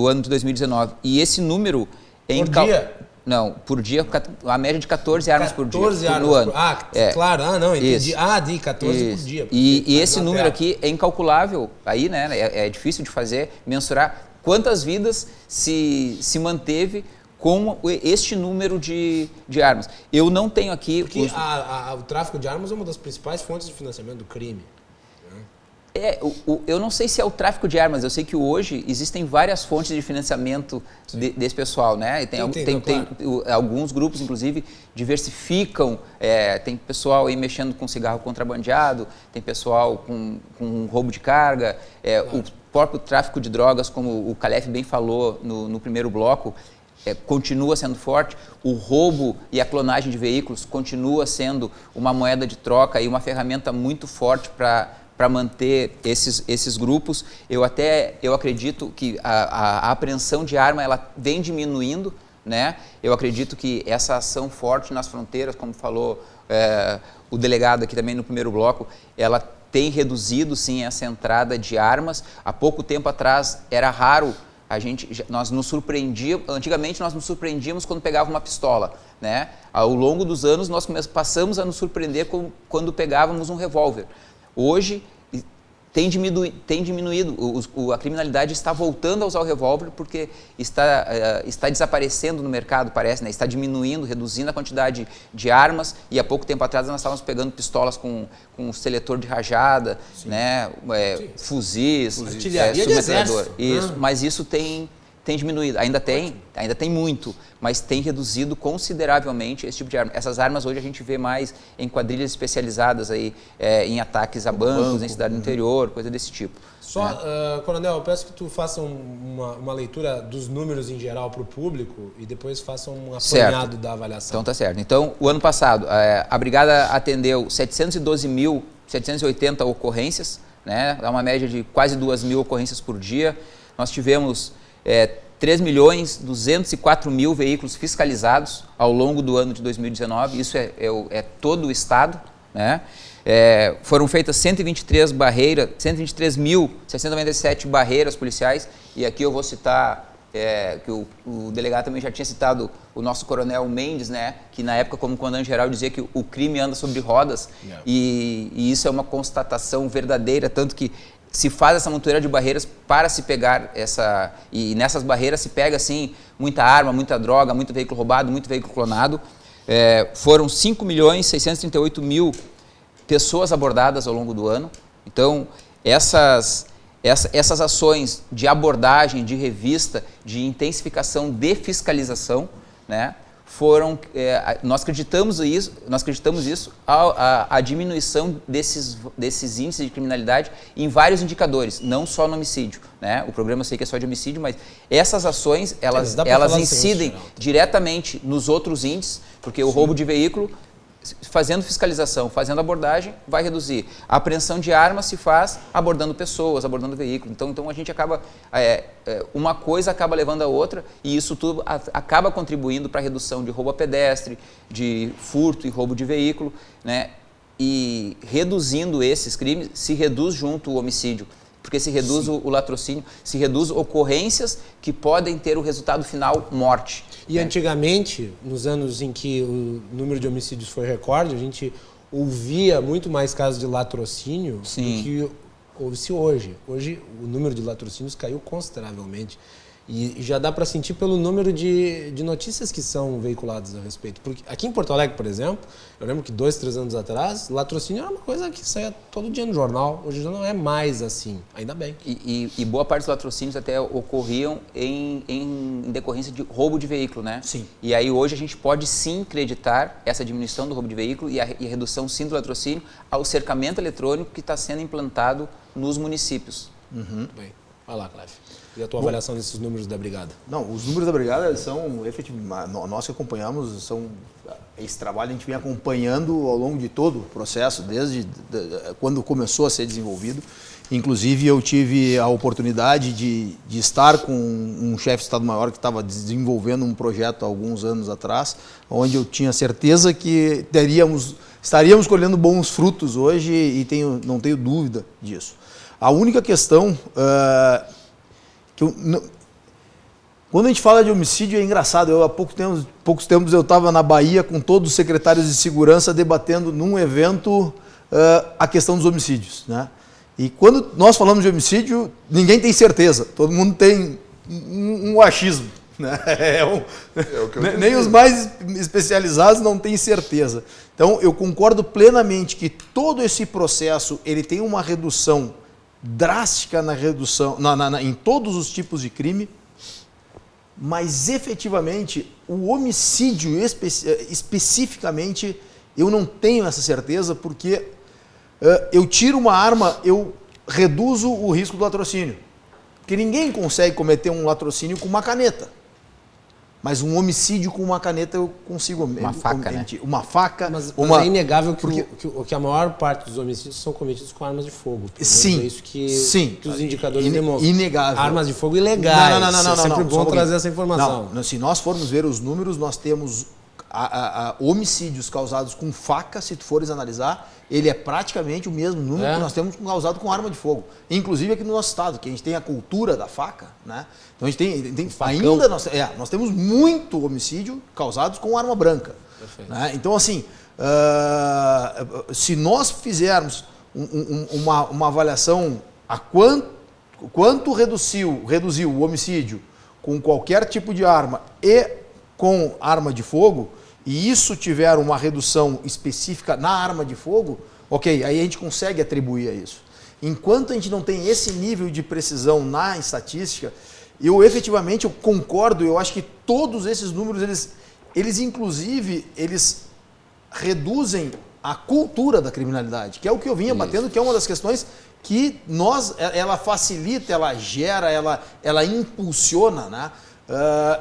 ano de 2019, e esse número... Por dia? Não, por dia, a média de 14 armas por dia. 14 armas no ano. Claro, não, entendi. Isso. De 14 por dia. E esse número aqui é incalculável, aí, né, é difícil de mensurar quantas vidas se manteve com este número de armas. Eu não tenho aqui... Porque o tráfico de armas é uma das principais fontes de financiamento do crime. Eu não sei se é o tráfico de armas, eu sei que hoje existem várias fontes de financiamento desse pessoal, né? E tem alguns grupos, inclusive, diversificam, tem pessoal aí mexendo com cigarro contrabandeado, tem pessoal com roubo de carga, claro. O próprio tráfico de drogas, como o Calef bem falou no primeiro bloco, continua sendo forte, o roubo e a clonagem de veículos continua sendo uma moeda de troca e uma ferramenta muito forte para manter esses grupos. Eu acredito que a apreensão de arma ela vem diminuindo, né? Eu acredito que essa ação forte nas fronteiras, como falou o delegado aqui também no primeiro bloco, ela tem reduzido sim essa entrada de armas. Há pouco tempo atrás era raro nós nos surpreendíamos, antigamente nós nos surpreendíamos quando pegava uma pistola, né? Ao longo dos anos nós passamos a nos surpreender quando pegávamos um revólver. Hoje tem diminuído, a criminalidade está voltando a usar o revólver porque está desaparecendo no mercado, parece, né? Está diminuindo, reduzindo a quantidade de armas, e há pouco tempo atrás nós estávamos pegando pistolas com seletor de rajada, né? Fuzis, submetralhador. Isso, mas isso tem diminuído, ainda tem muito, mas tem reduzido consideravelmente esse tipo de arma. Essas armas hoje a gente vê mais em quadrilhas especializadas aí, em ataques a bancos, em cidade do interior, coisa desse tipo. Coronel, eu peço que tu faça uma leitura dos números em geral para o público e depois faça um apanhado da avaliação. Então tá certo. Então, o ano passado, a Brigada atendeu 712.780 ocorrências, né? Dá uma média de quase 2.000 ocorrências por dia. Nós tivemos 3.204.000 veículos fiscalizados ao longo do ano de 2019, isso é todo o estado, né? Foram feitas 123.697 barreiras policiais, e aqui eu vou citar, que o delegado também já tinha citado o nosso coronel Mendes, né? Que na época, como comandante-geral, dizia que o crime anda sobre rodas, e isso é uma constatação verdadeira, tanto que se faz essa montoeira de barreiras para se pegar e nessas barreiras se pega, assim, muita arma, muita droga, muito veículo roubado, muito veículo clonado. Foram 5.638.000 pessoas abordadas ao longo do ano. Então, essas ações de abordagem, de revista, de intensificação de fiscalização, né, nós acreditamos isso, a diminuição desses índices de criminalidade em vários indicadores, não só no homicídio, né? O programa eu sei que é só de homicídio, mas essas ações, elas incidem diretamente nos outros índices, porque o roubo de veículo, fazendo fiscalização, fazendo abordagem, vai reduzir. A apreensão de armas se faz abordando pessoas, abordando veículos. Então a gente acaba, uma coisa acaba levando a outra, e isso tudo acaba contribuindo para a redução de roubo a pedestre, de furto e roubo de veículo, né? E reduzindo esses crimes, se reduz junto o homicídio, porque se reduz o latrocínio, se reduz ocorrências que podem ter o resultado final morte. E antigamente, nos anos em que o número de homicídios foi recorde, a gente ouvia muito mais casos de latrocínio do que ouve-se hoje. Hoje, o número de latrocínios caiu consideravelmente. E já dá para sentir pelo número de notícias que são veiculadas a respeito. Porque aqui em Porto Alegre, por exemplo, eu lembro que 2, 3 anos atrás, latrocínio era uma coisa que saía todo dia no jornal. Hoje já não é mais assim, ainda bem. E boa parte dos latrocínios até ocorriam em decorrência de roubo de veículo, né? Sim. E aí hoje a gente pode sim acreditar essa diminuição do roubo de veículo e a redução sim do latrocínio ao cercamento eletrônico que está sendo implantado nos municípios. Muito bem. Vai lá, Clévio. E a tua avaliação desses números da Brigada? Não, os números da Brigada são efetivamente, nós que acompanhamos, esse trabalho a gente vem acompanhando ao longo de todo o processo, desde quando começou a ser desenvolvido. Inclusive, eu tive a oportunidade de estar com um chefe de Estado-Maior que estava desenvolvendo um projeto há alguns anos atrás, onde eu tinha certeza que estaríamos colhendo bons frutos hoje, e não tenho dúvida disso. A única questão quando a gente fala de homicídio é engraçado. Há poucos tempos eu estava na Bahia com todos os secretários de segurança debatendo num evento a questão dos homicídios, né? E quando nós falamos de homicídio, ninguém tem certeza, todo mundo tem um achismo, né? Nem os mais especializados não têm certeza. Então eu concordo plenamente que todo esse processo ele tem uma redução drástica em todos os tipos de crime, mas efetivamente o homicídio especificamente eu não tenho essa certeza, porque eu tiro uma arma, eu reduzo o risco do latrocínio, porque ninguém consegue cometer um latrocínio com uma caneta, Mas um homicídio com uma caneta eu consigo Uma faca, né? Uma faca. Mas uma... é inegável que a maior parte dos homicídios são cometidos com armas de fogo. Sim. É isso que os indicadores demonstram. Inegável. Armas de fogo ilegais. Não. É sempre bom trazer essa informação. Não, se nós formos ver os números, nós temos homicídios causados com faca, se tu fores analisar, ele é praticamente o mesmo número que nós temos causado com arma de fogo. Inclusive aqui no nosso estado, que a gente tem a cultura da faca, né? Então a gente tem ainda nós temos muito homicídio causados com arma branca. Né? Então assim, se nós fizermos uma avaliação a quanto reduziu o homicídio com qualquer tipo de arma e com arma de fogo, e isso tiver uma redução específica na arma de fogo, ok, aí a gente consegue atribuir a isso. Enquanto a gente não tem esse nível de precisão na estatística, eu efetivamente concordo, eu acho que todos esses números, eles inclusive, eles reduzem a cultura da criminalidade, que é o que eu vinha batendo, que é uma das questões que ela facilita, ela gera, ela impulsiona, né?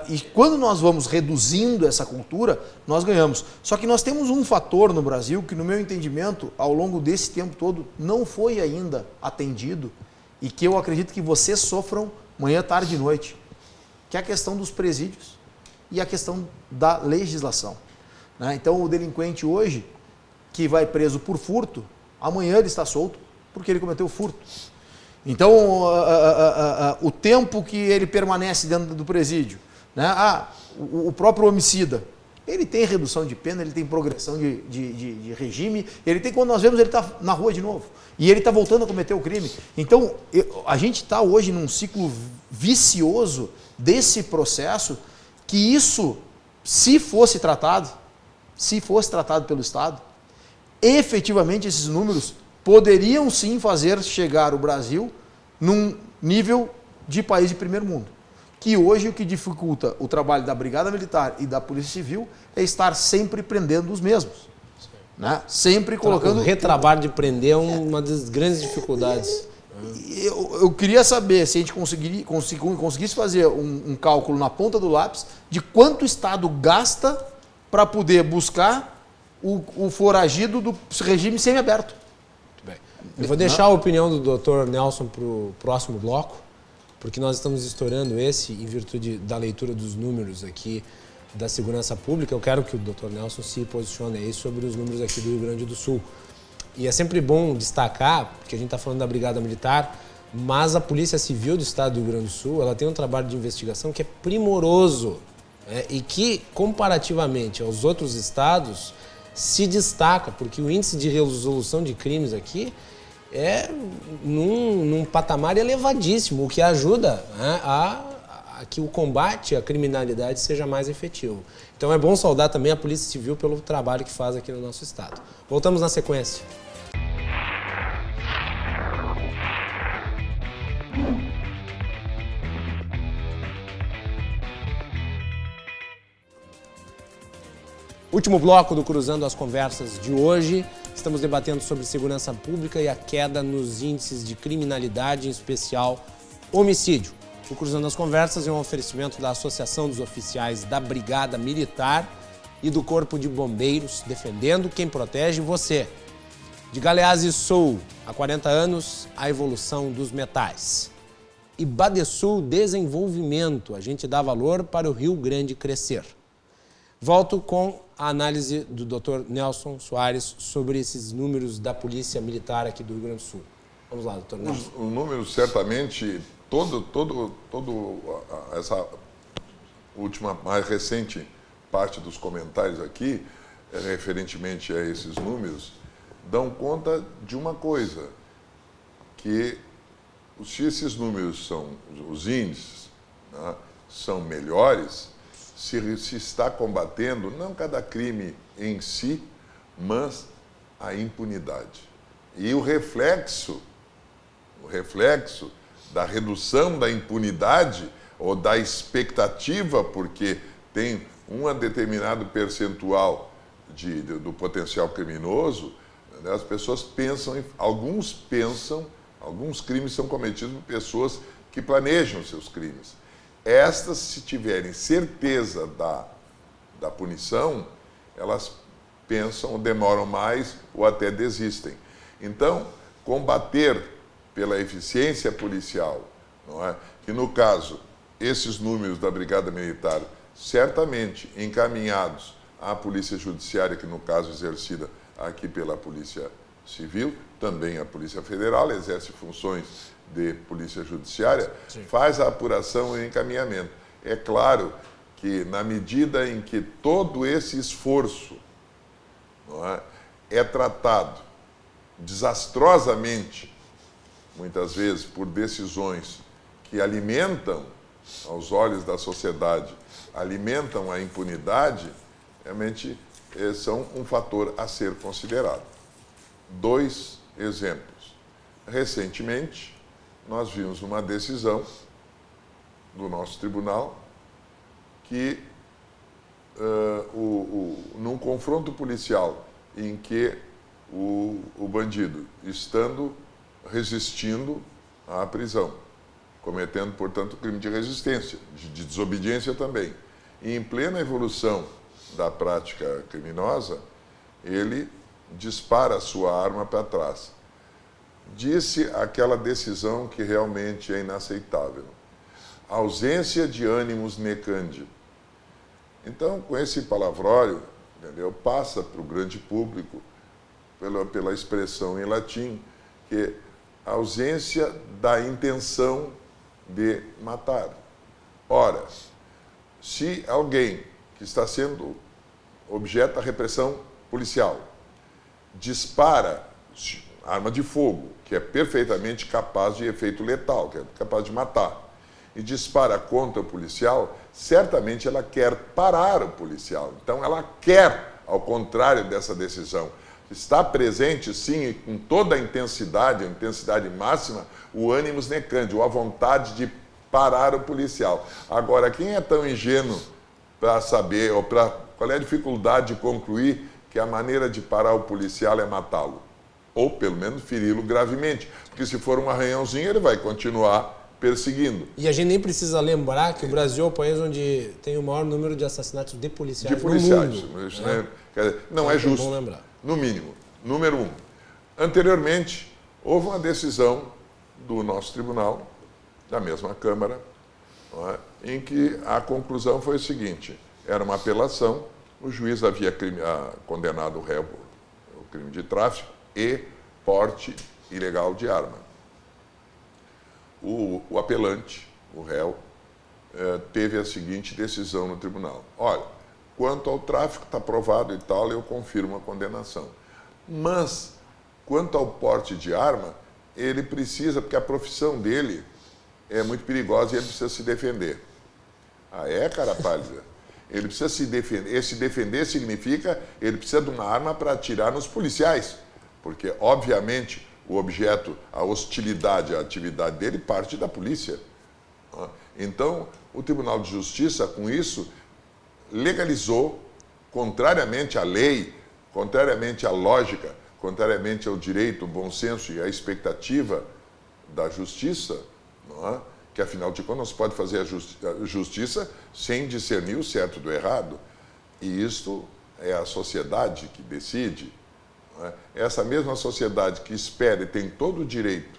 E quando nós vamos reduzindo essa cultura, nós ganhamos. Só que nós temos um fator no Brasil que, no meu entendimento, ao longo desse tempo todo, não foi ainda atendido e que eu acredito que vocês sofram manhã, tarde e noite, que é a questão dos presídios e a questão da legislação. Né? Então, o delinquente hoje, que vai preso por furto, amanhã ele está solto porque ele cometeu furto. Então, o tempo que ele permanece dentro do presídio, né? O próprio homicida, ele tem redução de pena, ele tem progressão de regime, ele tem, quando nós vemos, ele está na rua de novo. E ele está voltando a cometer o crime. Então, a gente está hoje num ciclo vicioso desse processo, que isso, se fosse tratado pelo Estado, efetivamente esses números poderiam sim fazer chegar o Brasil num nível de país de primeiro mundo. Que hoje o que dificulta o trabalho da Brigada Militar e da Polícia Civil é estar sempre prendendo os mesmos. Né? Sempre colocando... O retrabalho de prender é uma das grandes dificuldades. Eu queria saber se a gente conseguisse fazer um cálculo na ponta do lápis de quanto o Estado gasta para poder buscar o foragido do regime semiaberto. Eu vou deixar a opinião do Dr. Nelson para o próximo bloco, porque nós estamos estourando em virtude da leitura dos números aqui da segurança pública. Eu quero que o Dr. Nelson se posicione aí sobre os números aqui do Rio Grande do Sul. E é sempre bom destacar, porque a gente está falando da Brigada Militar, mas a Polícia Civil do Estado do Rio Grande do Sul, ela tem um trabalho de investigação que é primoroso, né? E que, comparativamente aos outros estados, se destaca, porque o índice de resolução de crimes aqui é num patamar elevadíssimo, o que ajuda, né, a que o combate à criminalidade seja mais efetivo. Então é bom saudar também a Polícia Civil pelo trabalho que faz aqui no nosso estado. Voltamos na sequência. Último bloco do Cruzando as Conversas de hoje. Estamos debatendo sobre segurança pública e a queda nos índices de criminalidade, em especial homicídio. O Cruzando as Conversas é um oferecimento da Associação dos Oficiais da Brigada Militar e do Corpo de Bombeiros, defendendo quem protege você. De Galeazzi Sul, há 40 anos, a evolução dos metais. E Badesul Desenvolvimento, a gente dá valor para o Rio Grande crescer. Volto com a análise do Dr. Nelson Soares sobre esses números da Polícia Militar aqui do Rio Grande do Sul. Vamos lá, Dr. Nelson. Os números, certamente, essa última, mais recente parte dos comentários aqui, referentemente a esses números, dão conta de uma coisa, que se esses números são, os índices, né, são melhores, se está combatendo não cada crime em si, mas a impunidade. E o reflexo da redução da impunidade ou da expectativa, porque tem um determinado percentual do potencial criminoso, né, as pessoas pensam, alguns crimes são cometidos por pessoas que planejam seus crimes. estas, se tiverem certeza da punição, elas pensam, ou demoram mais ou até desistem. Então, combater pela eficiência policial, não é? Que no caso, esses números da Brigada Militar, certamente encaminhados à Polícia Judiciária, que no caso exercida aqui pela Polícia Civil, também a Polícia Federal exerce funções de Polícia Judiciária, faz a apuração e encaminhamento. É claro que na medida em que todo esse esforço, não é tratado desastrosamente, muitas vezes por decisões que alimentam, aos olhos da sociedade, alimentam a impunidade, realmente são um fator a ser considerado. 2 exemplos. Recentemente, nós vimos uma decisão do nosso tribunal que, num confronto policial em que o bandido, estando resistindo à prisão, cometendo, portanto, crime de resistência, de desobediência também, e em plena evolução da prática criminosa, ele dispara a sua arma para trás. Disse aquela decisão que realmente é inaceitável. Ausência de ânimos necandi. Então, com esse palavrório, entendeu, passa para o grande público, pela expressão em latim, que a ausência da intenção de matar. Ora, se alguém que está sendo objeto da repressão policial dispara arma de fogo, que é perfeitamente capaz de efeito letal, que é capaz de matar, e dispara contra o policial, certamente ela quer parar o policial. Então ela quer, ao contrário dessa decisão, está presente, sim, com toda a intensidade máxima, o ânimos necandi, a vontade de parar o policial. Agora, quem é tão ingênuo para saber, ou qual é a dificuldade de concluir que a maneira de parar o policial é matá-lo? Ou, pelo menos, feri-lo gravemente. Porque se for um arranhãozinho, ele vai continuar perseguindo. E a gente nem precisa lembrar que o Brasil é o país onde tem o maior número de assassinatos de policiais no mundo. Isso, né? Não é justo. Bom lembrar. No mínimo. Número 1. Anteriormente, houve uma decisão do nosso tribunal, da mesma Câmara, não é, em que a conclusão foi o seguinte: era uma apelação, o juiz havia condenado o réu por crime de tráfico e porte ilegal de arma. O apelante, o réu, teve a seguinte decisão no tribunal: olha, quanto ao tráfico está provado e tal, eu confirmo a condenação. Mas, quanto ao porte de arma, ele precisa, porque a profissão dele é muito perigosa e ele precisa se defender. Ah, é, cara pálida? Ele precisa se defender. Esse defender significa ele precisa de uma arma para atirar nos policiais. Porque, obviamente, o objeto, a hostilidade, a atividade dele parte da polícia. Então, o Tribunal de Justiça, com isso, legalizou, contrariamente à lei, contrariamente à lógica, contrariamente ao direito, o bom senso e à expectativa da justiça, não é? Que, afinal de contas, não se pode fazer a justiça sem discernir o certo do errado. E isto é a sociedade que decide. Não é? Essa mesma sociedade que espera e tem todo o direito,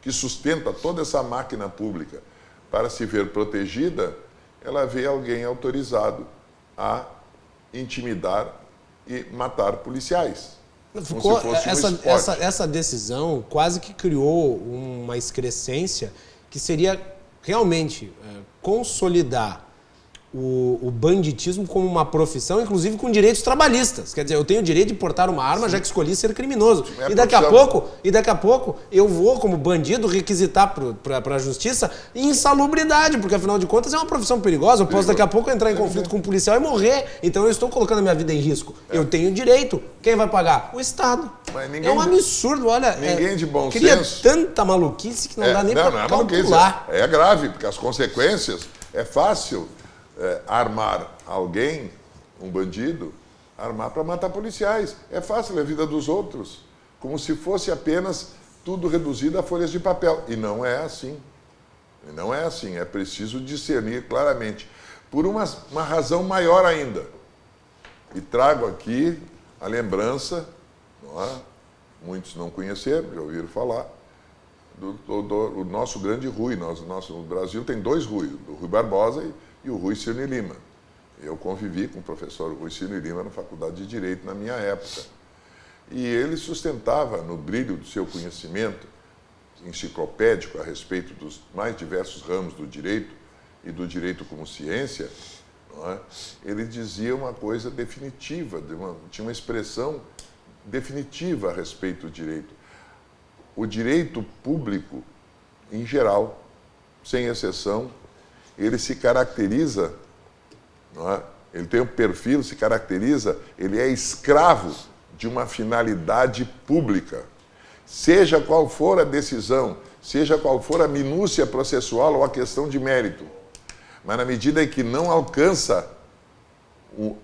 que sustenta toda essa máquina pública para se ver protegida, ela vê alguém autorizado a intimidar e matar policiais. Ficou, essa decisão quase que criou uma excrescência que seria realmente consolidar o banditismo como uma profissão, inclusive com direitos trabalhistas. Quer dizer, eu tenho o direito de portar uma arma, já que escolhi ser criminoso. E daqui a pouco eu vou, como bandido, requisitar para a justiça insalubridade, porque afinal de contas é uma profissão perigosa. Eu posso daqui a pouco entrar em conflito com um policial e morrer. Então eu estou colocando a minha vida em risco. Eu tenho direito. Quem vai pagar? O Estado. É um absurdo, olha. Ninguém de bom cria senso. tanta maluquice que não dá nem para calcular. É grave, porque as consequências é fácil. Armar alguém, um bandido, armar para matar policiais. É fácil, é a vida dos outros. Como se fosse apenas tudo reduzido a folhas de papel. E não é assim. E não é assim, é preciso discernir claramente. Por uma razão maior ainda. E trago aqui a lembrança, não é? Muitos não conheceram, já ouviram falar, do nosso grande Rui. O Brasil tem 2 Rui, o Rui Barbosa e o Rui Cirne Lima. Eu convivi com o professor Rui Cirne Lima na Faculdade de Direito na minha época. E ele sustentava, no brilho do seu conhecimento enciclopédico a respeito dos mais diversos ramos do direito e do direito como ciência, não é? Ele dizia uma coisa definitiva, tinha uma expressão definitiva a respeito do direito. O direito público, em geral, sem exceção, ele se caracteriza, não é? Ele tem um perfil, se caracteriza, ele é escravo de uma finalidade pública. Seja qual for a decisão, seja qual for a minúcia processual ou a questão de mérito, mas na medida em que não alcança o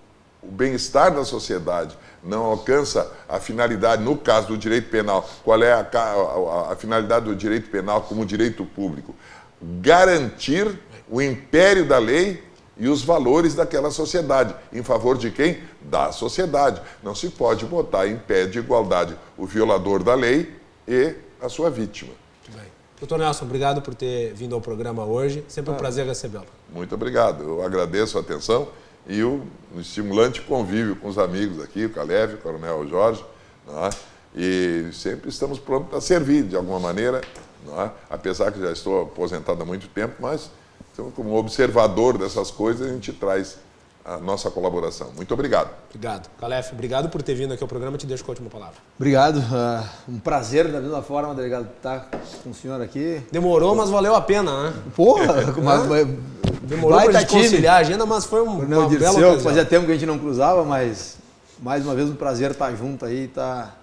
bem-estar da sociedade, não alcança a finalidade, no caso do direito penal, qual é a finalidade do direito penal como direito público? Garantir o império da lei e os valores daquela sociedade. Em favor de quem? Da sociedade. Não se pode botar em pé de igualdade o violador da lei e a sua vítima. Muito bem. Doutor Nelson, obrigado por ter vindo ao programa hoje. Sempre um prazer recebê-lo. Muito obrigado. Eu agradeço a atenção e o estimulante convívio com os amigos aqui, o Calef, o Coronel Jorge, não é? E sempre estamos prontos a servir de alguma maneira, não é? Apesar que já estou aposentado há muito tempo, mas então, como observador dessas coisas, a gente traz a nossa colaboração. Muito obrigado. Obrigado. Calef, obrigado por ter vindo aqui ao programa. Te deixo com a última palavra. Obrigado. Um prazer, da mesma forma, delegado, estar com o senhor aqui. Demorou, mas valeu a pena, né? Porra! Demorou para a gente conciliar a agenda, mas foi uma bela ocasião. Fazia tempo que a gente não cruzava, mas mais uma vez um prazer estar junto aí, estar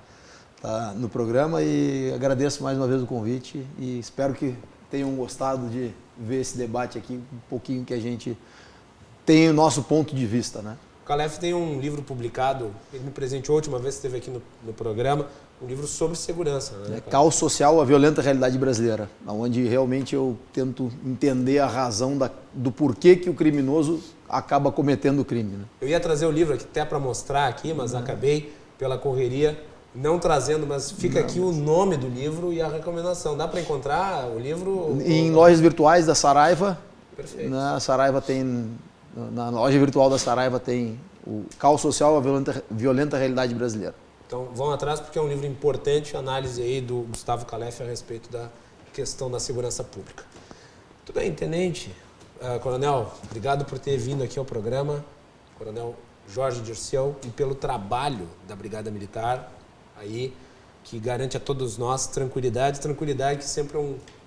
no programa, e agradeço mais uma vez o convite e espero que tenham gostado de ver esse debate aqui, um pouquinho que a gente tem o nosso ponto de vista, né? O Calef tem um livro publicado, ele me presenteou a última vez que esteve aqui no programa, um livro sobre segurança, né? Caos Social, a Violenta Realidade Brasileira, onde realmente eu tento entender a razão do porquê que o criminoso acaba cometendo o crime, né? Eu ia trazer o livro aqui até para mostrar aqui, mas acabei pela correria não trazendo, mas fica aqui o nome do livro e a recomendação. Dá para encontrar o livro? Em lojas virtuais da Saraiva. Perfeito. Na Saraiva na loja virtual da Saraiva tem o Caos Social, a Violenta Realidade Brasileira. Então vão atrás porque é um livro importante, análise aí do Gustavo Calef a respeito da questão da segurança pública. Tudo bem, tenente. Coronel, obrigado por ter vindo aqui ao programa. Coronel Jorge Dirceu, e pelo trabalho da Brigada Militar aí, que garante a todos nós tranquilidade que sempre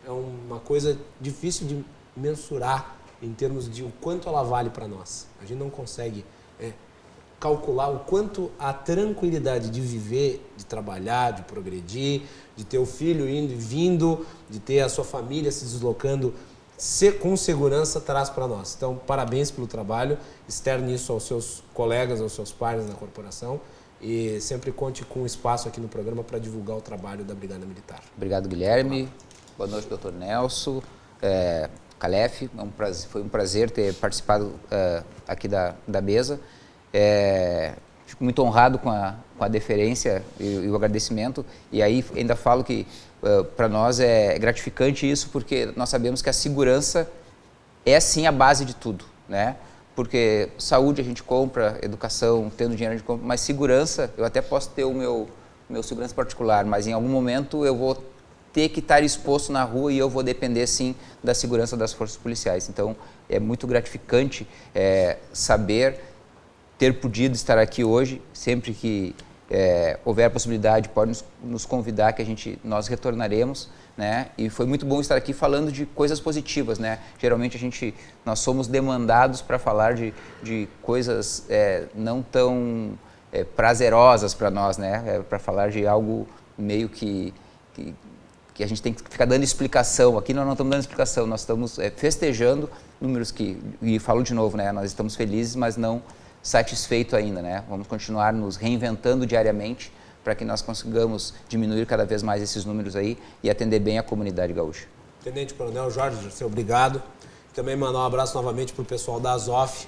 é uma coisa difícil de mensurar em termos de o quanto ela vale para nós. A gente não consegue calcular o quanto a tranquilidade de viver, de trabalhar, de progredir, de ter o filho indo e vindo, de ter a sua família se deslocando com segurança traz para nós. Então, parabéns pelo trabalho, externe isso aos seus colegas, aos seus pares na corporação, e sempre conte com espaço aqui no programa para divulgar o trabalho da Brigada Militar. Obrigado, Guilherme. Boa noite, doutor Nelson. Calef, foi um prazer ter participado aqui da mesa. Fico muito honrado com a deferência e o agradecimento. E aí ainda falo que para nós é gratificante isso, porque nós sabemos que a segurança é sim a base de tudo, né? Porque saúde a gente compra, educação, tendo dinheiro a gente compra, mas segurança, eu até posso ter o meu segurança particular, mas em algum momento eu vou ter que estar exposto na rua e eu vou depender sim da segurança das forças policiais. Então é muito gratificante saber ter podido estar aqui hoje. Sempre que houver a possibilidade, pode nos convidar que nós retornaremos, né? E foi muito bom estar aqui falando de coisas positivas, né? Geralmente nós somos demandados para falar de coisas não tão prazerosas para nós, né? Para falar de algo meio que a gente tem que ficar dando explicação. Aqui nós não estamos dando explicação, nós estamos festejando números e falo de novo, né? Nós estamos felizes, mas não satisfeitos ainda, né? Vamos continuar nos reinventando diariamente para que nós consigamos diminuir cada vez mais esses números aí e atender bem a comunidade gaúcha. Tenente Coronel Jorge Dirceu, obrigado. Também mandar um abraço novamente para o pessoal da Azof,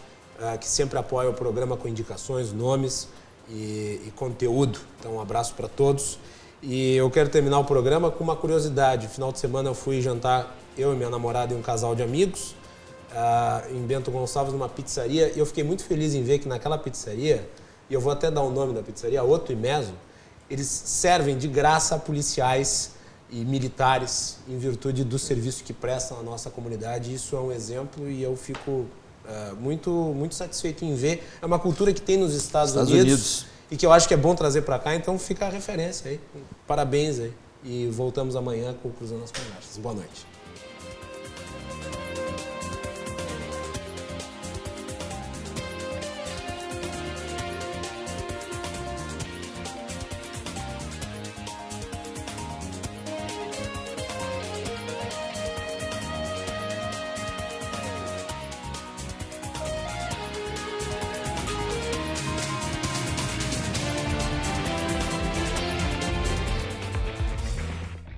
que sempre apoia o programa com indicações, nomes e conteúdo. Então, um abraço para todos. E eu quero terminar o programa com uma curiosidade. No final de semana eu fui jantar, eu e minha namorada e um casal de amigos, em Bento Gonçalves, numa pizzaria. E eu fiquei muito feliz em ver que naquela pizzaria, e eu vou até dar o nome da pizzaria, Otto e Meso, eles servem de graça a policiais e militares em virtude do serviço que prestam à nossa comunidade. Isso é um exemplo e eu fico muito satisfeito em ver. É uma cultura que tem nos Estados Unidos e que eu acho que é bom trazer para cá, então fica a referência aí. Parabéns aí. E voltamos amanhã com o Cruzando as Conversas. Boa noite.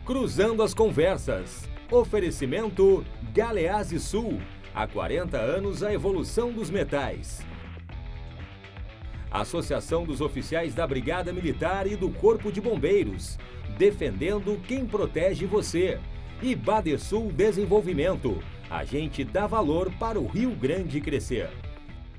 Cruzando as Conversas. Oferecimento Galeazzi Sul. Há 40 anos a evolução dos metais. Associação dos Oficiais da Brigada Militar e do Corpo de Bombeiros. Defendendo quem protege você. E Badesul Desenvolvimento. A gente dá valor para o Rio Grande crescer.